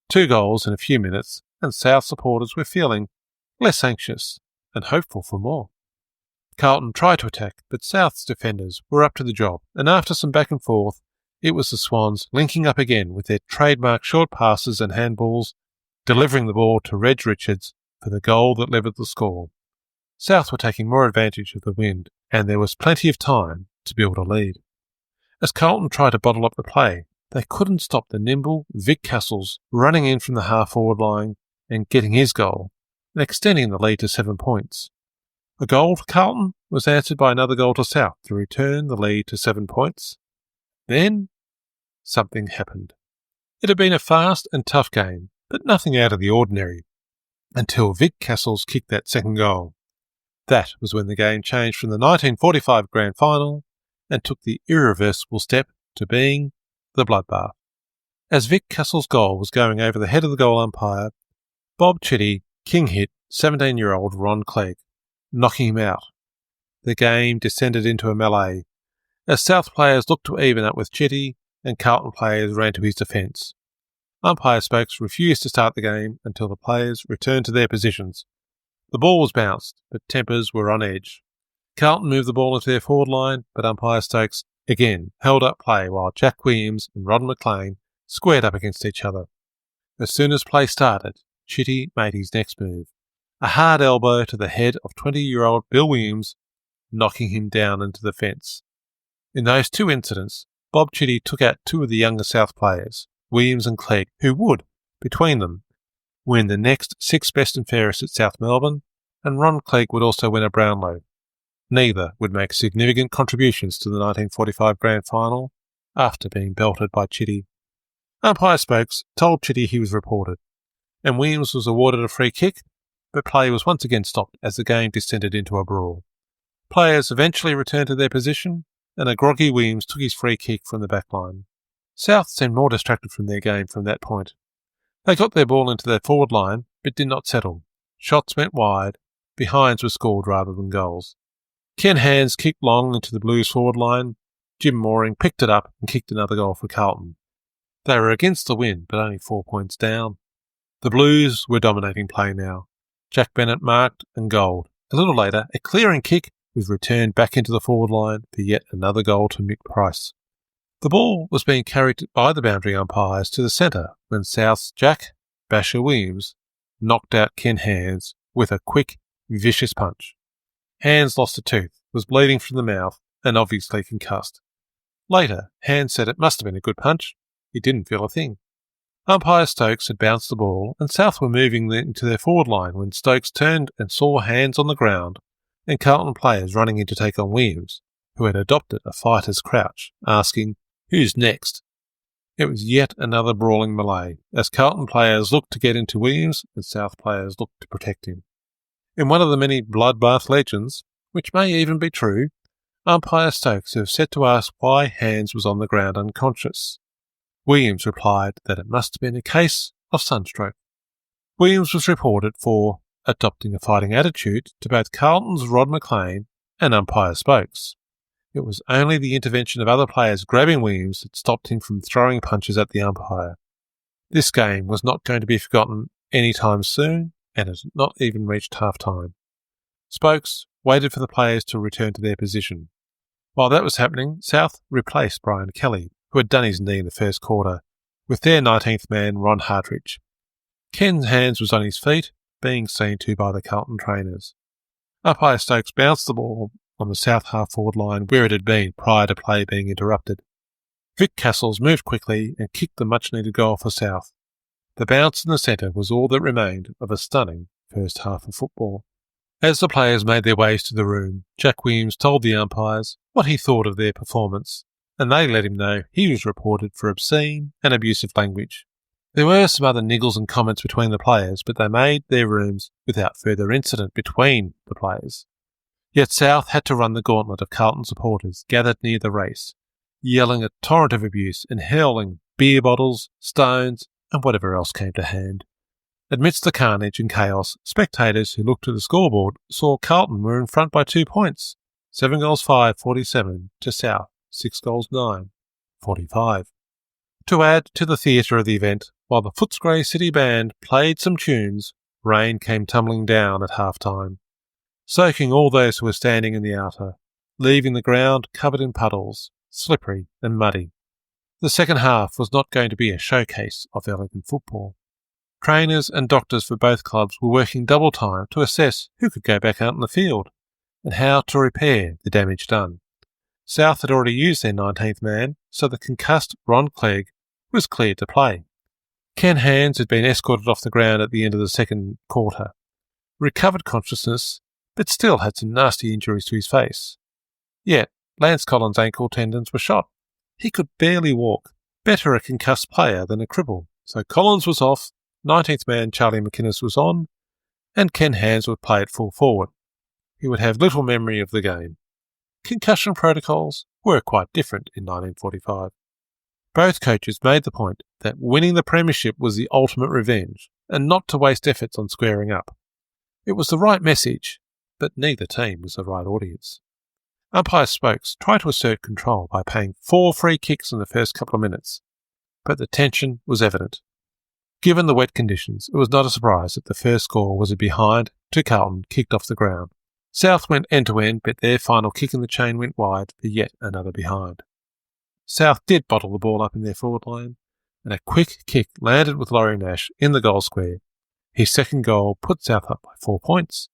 2 goals in a few minutes, and South supporters were feeling less anxious and hopeful for more. Carlton tried to attack, but South's defenders were up to the job, and after some back and forth, it was the Swans linking up again with their trademark short passes and handballs, delivering the ball to Reg Richards for the goal that levelled the score. South were taking more advantage of the wind, and there was plenty of time to build a lead. As Carlton tried to bottle up the play, they couldn't stop the nimble Vic Castles running in from the half-forward line and getting his goal, and extending the lead to 7 points. A goal for Carlton was answered by another goal to South to return the lead to 7 points. Then, something happened. It had been a fast and tough game, but nothing out of the ordinary, until Vic Castles kicked that second goal. That was when the game changed from the 1945 Grand Final and took the irreversible step to being the Bloodbath. As Vic Castles' goal was going over the head of the goal umpire, Bob Chitty king-hit 17-year-old Ron Clegg, knocking him out. The game descended into a melee, as South players looked to even up with Chitty and Carlton players ran to his defence. Umpire Spokes refused to start the game until the players returned to their positions. The ball was bounced, but tempers were on edge. Carlton moved the ball into their forward line, but umpire Stokes again held up play while Jack Williams and Ron McLean squared up against each other. As soon as play started, Chitty made his next move, a hard elbow to the head of 20-year-old Bill Williams, knocking him down into the fence. In those 2 incidents, Bob Chitty took out 2 of the younger South players, Williams and Clegg, who would, between them, win the next 6 best and fairest at South Melbourne, and Ron Clegg would also win a Brownlow. Neither would make significant contributions to the 1945 Grand Final after being belted by Chitty. Umpire Spokes told Chitty he was reported, and Williams was awarded a free kick, but play was once again stopped as the game descended into a brawl. Players eventually returned to their position, and a groggy Williams took his free kick from the back line. South seemed more distracted from their game from that point. They got their ball into their forward line, but did not settle. Shots went wide, behinds were scored rather than goals. Ken Hands kicked long into the Blues forward line. Jim Mooring picked it up and kicked another goal for Carlton. They were against the wind, but only 4 points down. The Blues were dominating play now. Jack Bennett marked and goaled. A little later, a clearing kick was returned back into the forward line for yet another goal to Mick Price. The ball was being carried by the boundary umpires to the centre when South's Jack Basher Williams knocked out Ken Hands with a quick, vicious punch. Hands lost a tooth, was bleeding from the mouth, and obviously concussed. Later, Hands said it must have been a good punch. He didn't feel a thing. Umpire Stokes had bounced the ball, and South were moving into their forward line when Stokes turned and saw Hands on the ground and Carlton players running in to take on Williams, who had adopted a fighter's crouch, asking, "Who's next?" It was yet another brawling melee, as Carlton players looked to get into Williams and South players looked to protect him. In one of the many Bloodbath legends, which may even be true, Umpire Stokes is said to ask why Hands was on the ground unconscious. Williams replied that it must have been a case of sunstroke. Williams was reported for adopting a fighting attitude to both Carlton's Rod McLean and Umpire Spokes. It was only the intervention of other players grabbing Williams that stopped him from throwing punches at the umpire. This game was not going to be forgotten any time soon, and it had not even reached half-time. Spokes waited for the players to return to their position. While that was happening, South replaced Brian Kelly, who had done his knee in the first quarter, with their 19th man, Ron Hartridge. Ken Hands was on his feet, being seen to by the Carlton trainers. Umpire Stokes bounced the ball on the South half-forward line where it had been prior to play being interrupted. Vic Castles moved quickly and kicked the much-needed goal for South. The bounce in the centre was all that remained of a stunning first half of football. As the players made their ways to the room, Jack Williams told the umpires what he thought of their performance, and they let him know he was reported for obscene and abusive language. There were some other niggles and comments between the players, but they made their rooms without further incident between the players. Yet South had to run the gauntlet of Carlton supporters gathered near the race, yelling a torrent of abuse and hurling beer bottles, stones, and whatever else came to hand. Amidst the carnage and chaos, spectators who looked at the scoreboard saw Carlton were in front by 2 points, 7 goals 5, 47 to South, 6 goals 9, 45. To add to the theatre of the event, while the Footscray City Band played some tunes, rain came tumbling down at half-time, soaking all those who were standing in the outer, leaving the ground covered in puddles, slippery and muddy. The second half was not going to be a showcase of elegant football. Trainers and doctors for both clubs were working double time to assess who could go back out in the field and how to repair the damage done. South had already used their 19th man, so the concussed Ron Clegg was cleared to play. Ken Hands had been escorted off the ground at the end of the second quarter, recovered consciousness, but still had some nasty injuries to his face. Yet, Lance Collins' ankle tendons were shot. He could barely walk, better a concussed player than a cripple, so Collins was off, 19th man Charlie McInnes was on, and Ken Hands would play at full forward. He would have little memory of the game. Concussion protocols were quite different in 1945. Both coaches made the point that winning the premiership was the ultimate revenge, and not to waste efforts on squaring up. It was the right message, but neither team was the right audience. Umpire Spokes tried to assert control by paying 4 free kicks in the first couple of minutes, but the tension was evident. Given the wet conditions, it was not a surprise that the first score was a behind to Carlton kicked off the ground. South went end-to-end, but their final kick in the chain went wide for yet another behind. South did bottle the ball up in their forward line, and a quick kick landed with Laurie Nash in the goal square. His second goal put South up by 4 points.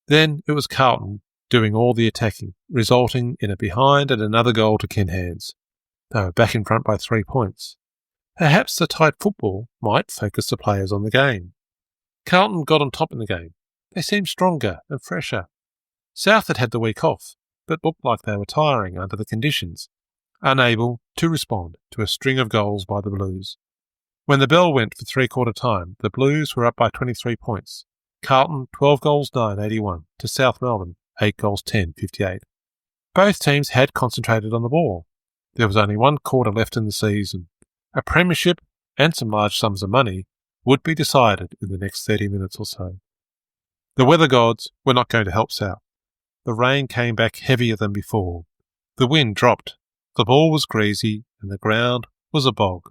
Then it was Carlton doing all the attacking, resulting in a behind and another goal to Ken Hands. They were back in front by 3 points. Perhaps the tight football might focus the players on the game. Carlton got on top in the game. They seemed stronger and fresher. South had had the week off, but looked like they were tiring under the conditions, unable to respond to a string of goals by the Blues. When the bell went for three-quarter time, the Blues were up by 23 points. Carlton 12 goals 9, 81 to South Melbourne 8 goals 10, 58. Both teams had concentrated on the ball. There was only 1 quarter left in the season. A premiership and some large sums of money would be decided in the next 30 minutes or so. The weather gods were not going to help South. The rain came back heavier than before. The wind dropped. The ball was greasy and the ground was a bog.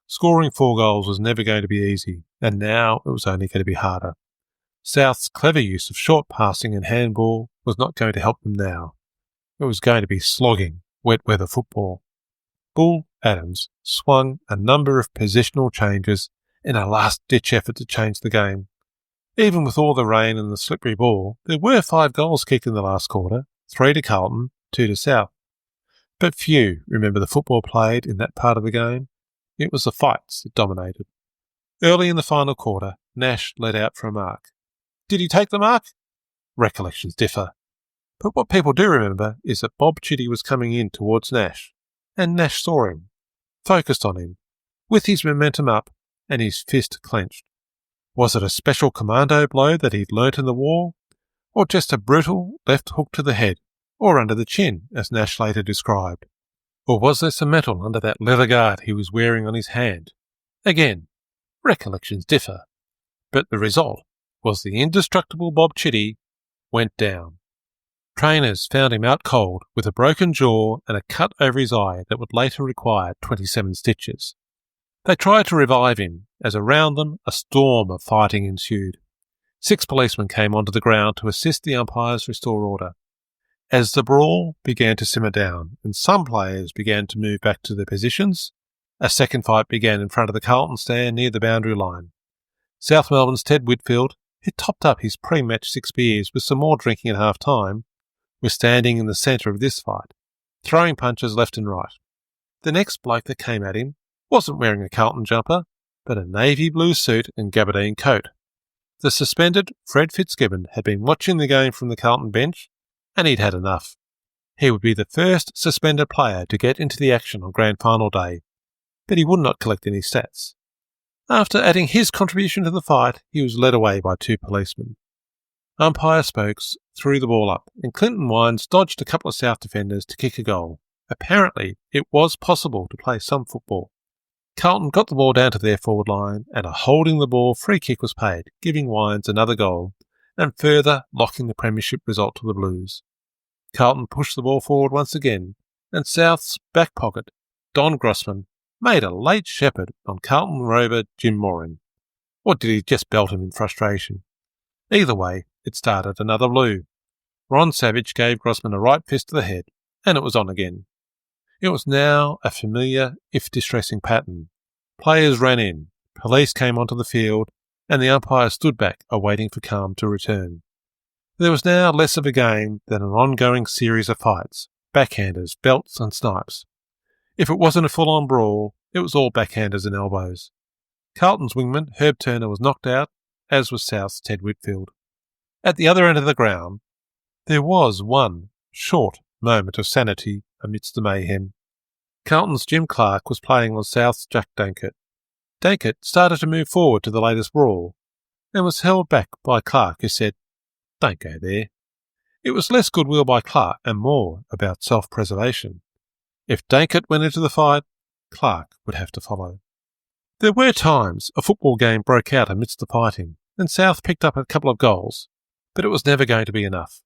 Scoring 4 goals was never going to be easy, and now it was only going to be harder. South's clever use of short passing and handball was not going to help them now. It was going to be slogging, wet weather football. Bull Adams swung a number of positional changes in a last-ditch effort to change the game. Even with all the rain and the slippery ball, there were 5 goals kicked in the last quarter, 3 to Carlton, 2 to South. But few remember the football played in that part of the game. It was the fights that dominated. Early in the final quarter, Nash led out for a mark. Did he take the mark? Recollections differ. But what people do remember is that Bob Chitty was coming in towards Nash, and Nash saw him, focused on him, with his momentum up and his fist clenched. Was it a special commando blow that he'd learnt in the war, or just a brutal left hook to the head, or under the chin, as Nash later described? Or was there some metal under that leather guard he was wearing on his hand? Again, recollections differ. But the result was the indestructible Bob Chitty went down. Trainers found him out cold with a broken jaw and a cut over his eye that would later require 27 stitches. They tried to revive him, as around them a storm of fighting ensued. 6 policemen came onto the ground to assist the umpires restore order. As the brawl began to simmer down and some players began to move back to their positions, a second fight began in front of the Carlton stand near the boundary line. South Melbourne's Ted Whitfield, who topped up his pre-match 6 beers with some more drinking at half-time, was standing in the centre of this fight, throwing punches left and right. The next bloke that came at him wasn't wearing a Carlton jumper, but a navy blue suit and gabardine coat. The suspended Fred Fitzgibbon had been watching the game from the Carlton bench, and he'd had enough. He would be the first suspended player to get into the action on grand final day, but he would not collect any stats. After adding his contribution to the fight, he was led away by 2 policemen. Umpire Spokes threw the ball up, and Clinton Wines dodged a couple of South defenders to kick a goal. Apparently, it was possible to play some football. Carlton got the ball down to their forward line, and a holding the ball free kick was paid, giving Wines another goal, and further locking the premiership result to the Blues. Carlton pushed the ball forward once again, and South's back pocket, Don Grossman, made a late shepherd on Carlton rover Jim Morin. Or did he just belt him in frustration? Either way, it started another Blue. Ron Savage gave Grossman a right fist to the head, and it was on again. It was now a familiar, if distressing pattern. Players ran in, police came onto the field, and the umpire stood back, awaiting for calm to return. There was now less of a game than an ongoing series of fights, backhanders, belts and snipes. If it wasn't a full-on brawl, it was all backhanders and elbows. Carlton's wingman, Herb Turner, was knocked out, as was South's Ted Whitfield. At the other end of the ground, there was one short moment of sanity amidst the mayhem. Carlton's Jim Clark was playing on South's Jack Dankert. Dankert started to move forward to the latest brawl, and was held back by Clark, who said, "Don't go there." It was less goodwill by Clark and more about self-preservation. If Dankert went into the fight, Clark would have to follow. There were times a football game broke out amidst the fighting, and South picked up a couple of goals, but it was never going to be enough.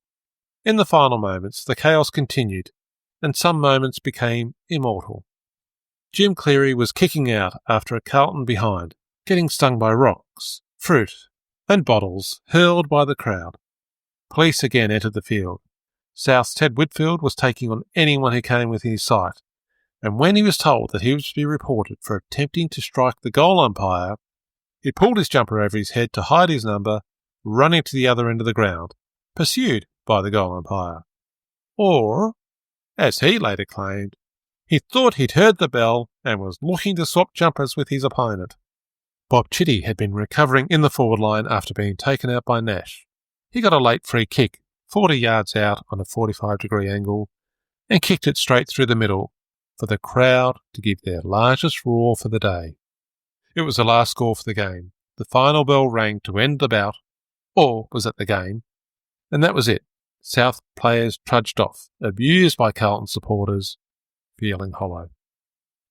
In the final moments, the chaos continued, and some moments became immortal. Jim Cleary was kicking out after a Carlton behind, getting stung by rocks, fruit, and bottles hurled by the crowd. Police again entered the field. South's Ted Whitfield was taking on anyone who came within his sight, and when he was told that he was to be reported for attempting to strike the goal umpire, he pulled his jumper over his head to hide his number, running to the other end of the ground, pursued by the goal umpire. Or, as he later claimed, he thought he'd heard the bell and was looking to swap jumpers with his opponent. Bob Chitty had been recovering in the forward line after being taken out by Nash. He got a late free kick, 40 yards out on a 45-degree angle, and kicked it straight through the middle for the crowd to give their largest roar for the day. It was the last score for the game. The final bell rang to end the bout, or was it the game? And that was it. South players trudged off, abused by Carlton supporters, feeling hollow.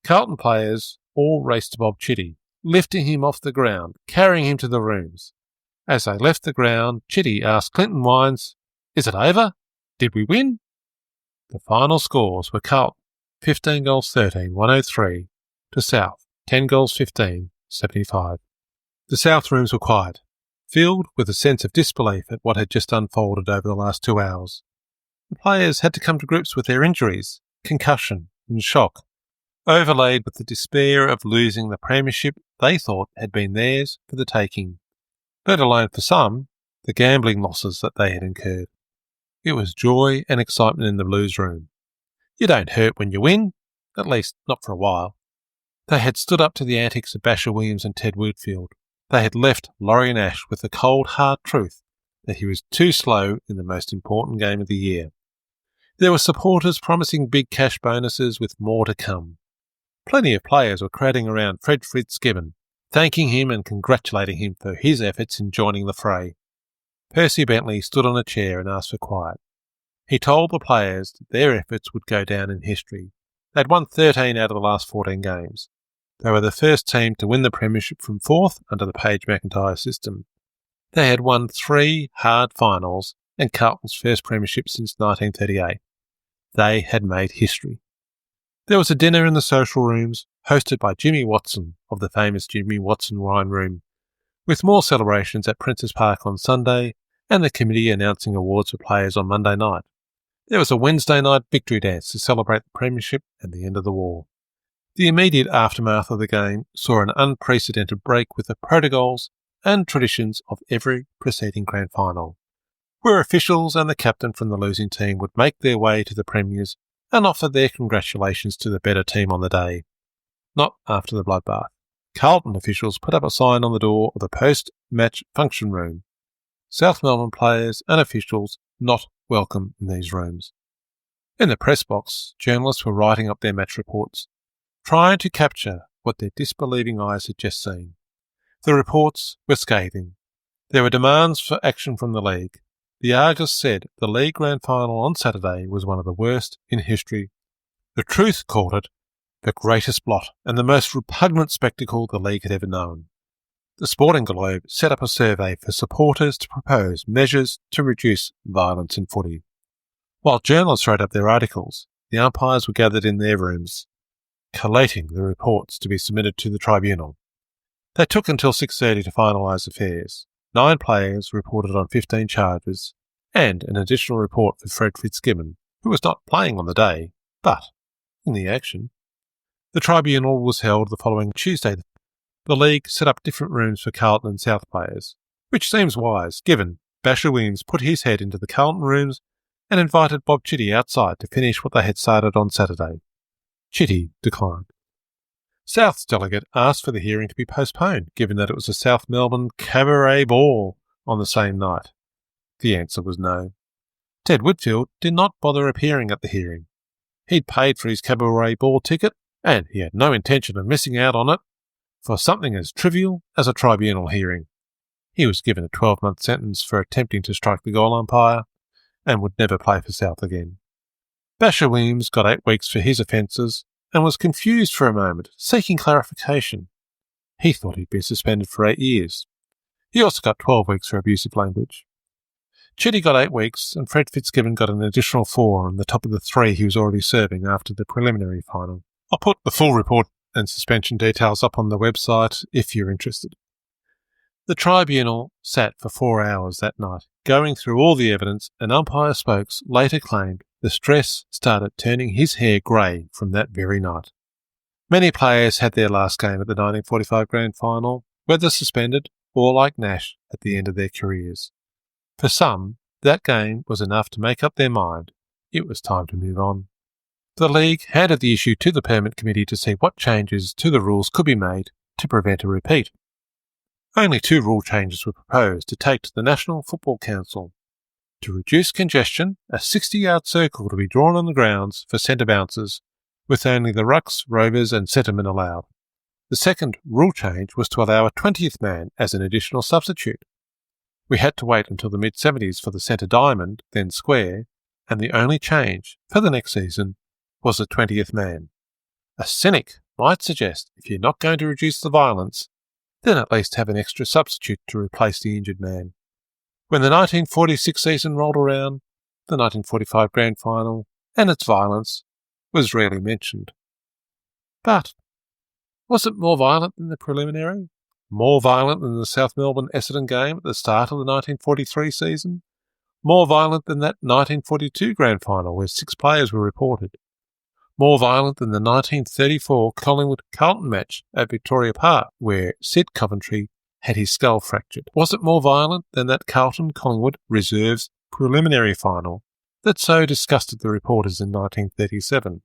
Carlton players all raced to Bob Chitty, lifting him off the ground, carrying him to the rooms. As they left the ground, Chitty asked Clinton Wines, "Is it over? Did we win?" The final scores were Carlton 15 goals 13, 103, to South 10 goals 15, 75. The South rooms were quiet, filled with a sense of disbelief at what had just unfolded over the last 2 hours. The players had to come to grips with their injuries, concussion and shock, overlaid with the despair of losing the premiership they thought had been theirs for the taking, let alone for some, the gambling losses that they had incurred. It was joy and excitement in the Blues room. You don't hurt when you win, at least not for a while. They had stood up to the antics of Basher Williams and Ted Whitfield. They had left Laurie Nash with the cold, hard truth that he was too slow in the most important game of the year. There were supporters promising big cash bonuses with more to come. Plenty of players were crowding around Fred Fitzgibbon, thanking him and congratulating him for his efforts in joining the fray. Percy Bentley stood on a chair and asked for quiet. He told the players that their efforts would go down in history. They'd won 13 out of the last 14 games. They were the first team to win the premiership from fourth under the Page-McIntyre system. They had won 3 hard finals and Carlton's first premiership since 1938. They had made history. There was a dinner in the social rooms, hosted by Jimmy Watson of the famous Jimmy Watson Wine Room, with more celebrations at Princes Park on Sunday and the committee announcing awards for players on Monday night. There was a Wednesday night victory dance to celebrate the premiership and the end of the war. The immediate aftermath of the game saw an unprecedented break with the protocols and traditions of every preceding grand final, where officials and the captain from the losing team would make their way to the premiers and offer their congratulations to the better team on the day. Not after the bloodbath. Carlton officials put up a sign on the door of the post-match function room. South Melbourne players and officials not welcome in these rooms. In the press box, journalists were writing up their match reports, trying to capture what their disbelieving eyes had just seen. The reports were scathing. There were demands for action from the league. The Argus said the league grand final on Saturday was one of the worst in history. The Truth called it the greatest blot and the most repugnant spectacle the league had ever known. The Sporting Globe set up a survey for supporters to propose measures to reduce violence in footy. While journalists wrote up their articles, the umpires were gathered in their rooms, collating the reports to be submitted to the tribunal. They took until 6:30 to finalise affairs. 9 players reported on 15 charges, and an additional report for Fred Fitzgibbon, who was not playing on the day, but in the action. The tribunal was held the following Tuesday. The league set up different rooms for Carlton and South players, which seems wise, given Basher Williams put his head into the Carlton rooms and invited Bob Chitty outside to finish what they had started on Saturday. Chitty declined. South's delegate asked for the hearing to be postponed, given that it was a South Melbourne cabaret ball on the same night. The answer was no. Ted Whitfield did not bother appearing at the hearing. He'd paid for his cabaret ball ticket, and he had no intention of missing out on it for something as trivial as a tribunal hearing. He was given a 12-month sentence for attempting to strike the goal umpire and would never play for South again. Basher Williams got 8 weeks for his offences and was confused for a moment, seeking clarification. He thought he'd be suspended for 8 years. He also got 12 weeks for abusive language. Chitty got 8 weeks, and Fred Fitzgibbon got an additional 4 on the top of the 3 he was already serving after the preliminary final. I'll put the full report and suspension details up on the website if you're interested. The tribunal sat for 4 hours that night, going through all the evidence, and umpire Spokes later claimed the stress started turning his hair grey from that very night. Many players had their last game at the 1945 grand final, whether suspended or like Nash at the end of their careers. For some, that game was enough to make up their mind. It was time to move on. The league handed the issue to the Permit Committee to see what changes to the rules could be made to prevent a repeat. Only 2 rule changes were proposed to take to the National Football Council. To reduce congestion, a 60-yard circle to be drawn on the grounds for centre bouncers, with only the rucks, rovers and centremen allowed. The second rule change was to allow a 20th man as an additional substitute. We had to wait until the mid-70s for the centre diamond, then square, and the only change for the next season was the 20th man. A cynic might suggest if you're not going to reduce the violence, then at least have an extra substitute to replace the injured man. When the 1946 season rolled around, the 1945 grand final and its violence was rarely mentioned. But was it more violent than the preliminary? More violent than the South Melbourne Essendon game at the start of the 1943 season? More violent than that 1942 grand final where 6 players were reported? More violent than the 1934 Collingwood-Carlton match at Victoria Park where Sid Coventry had his skull fractured? Was it more violent than that Carlton-Collingwood Reserves preliminary final that so disgusted the reporters in 1937?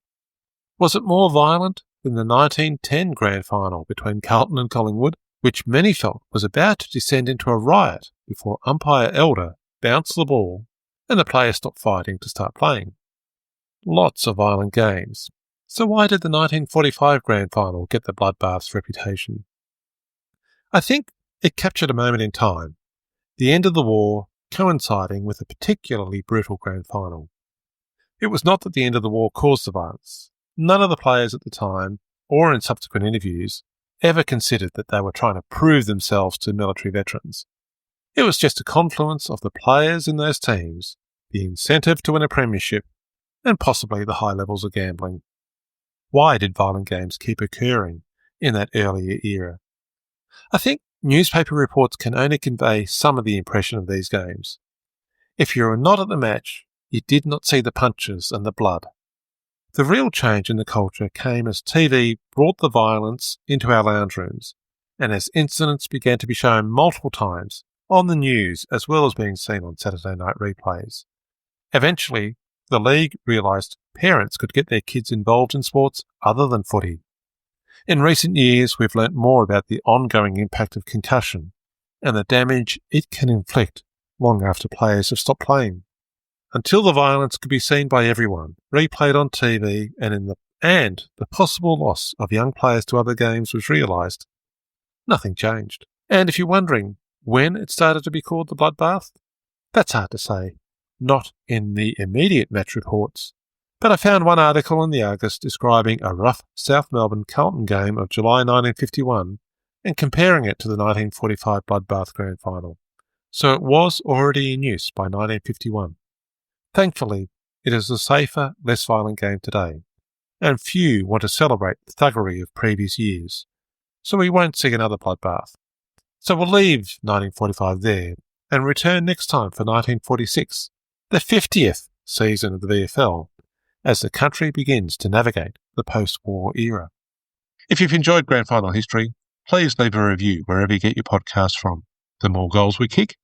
Was it more violent than the 1910 grand final between Carlton and Collingwood, which many felt was about to descend into a riot before umpire Elder bounced the ball and the players stopped fighting to start playing? Lots of violent games. So why did the 1945 grand final get the Bloodbath's reputation? I think it captured a moment in time, the end of the war coinciding with a particularly brutal grand final. It was not that the end of the war caused the violence. None of the players at the time, or in subsequent interviews, ever considered that they were trying to prove themselves to military veterans. It was just a confluence of the players in those teams, the incentive to win a premiership, and possibly the high levels of gambling. Why did violent games keep occurring in that earlier era? I think newspaper reports can only convey some of the impression of these games. If you were not at the match, you did not see the punches and the blood. The real change in the culture came as TV brought the violence into our lounge rooms, and as incidents began to be shown multiple times on the news as well as being seen on Saturday night replays. Eventually, the league realised parents could get their kids involved in sports other than footy. In recent years, we've learnt more about the ongoing impact of concussion and the damage it can inflict long after players have stopped playing. Until the violence could be seen by everyone, replayed on TV, and the possible loss of young players to other games was realised, nothing changed. And if you're wondering when it started to be called the Bloodbath, that's hard to say. Not in the immediate match reports, but I found one article in the Argus describing a rough South Melbourne Carlton game of July 1951 and comparing it to the 1945 Bloodbath Grand Final. So it was already in use by 1951. Thankfully, it is a safer, less violent game today, and few want to celebrate the thuggery of previous years, so we won't see another Bloodbath. So we'll leave 1945 there and return next time for 1946, the 50th season of the VFL, as the country begins to navigate the post-war era. If you've enjoyed Grand Final history, please leave a review wherever you get your podcast from. The more goals we kick,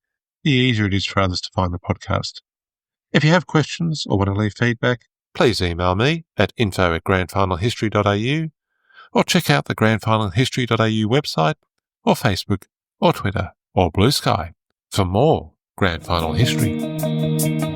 the easier it is for others to find the podcast. If you have questions or want to leave feedback, please email me at info@grandfinalhistory.au or check out the grandfinalhistory.au website or Facebook or Twitter or Blue Sky for more Grand Final history.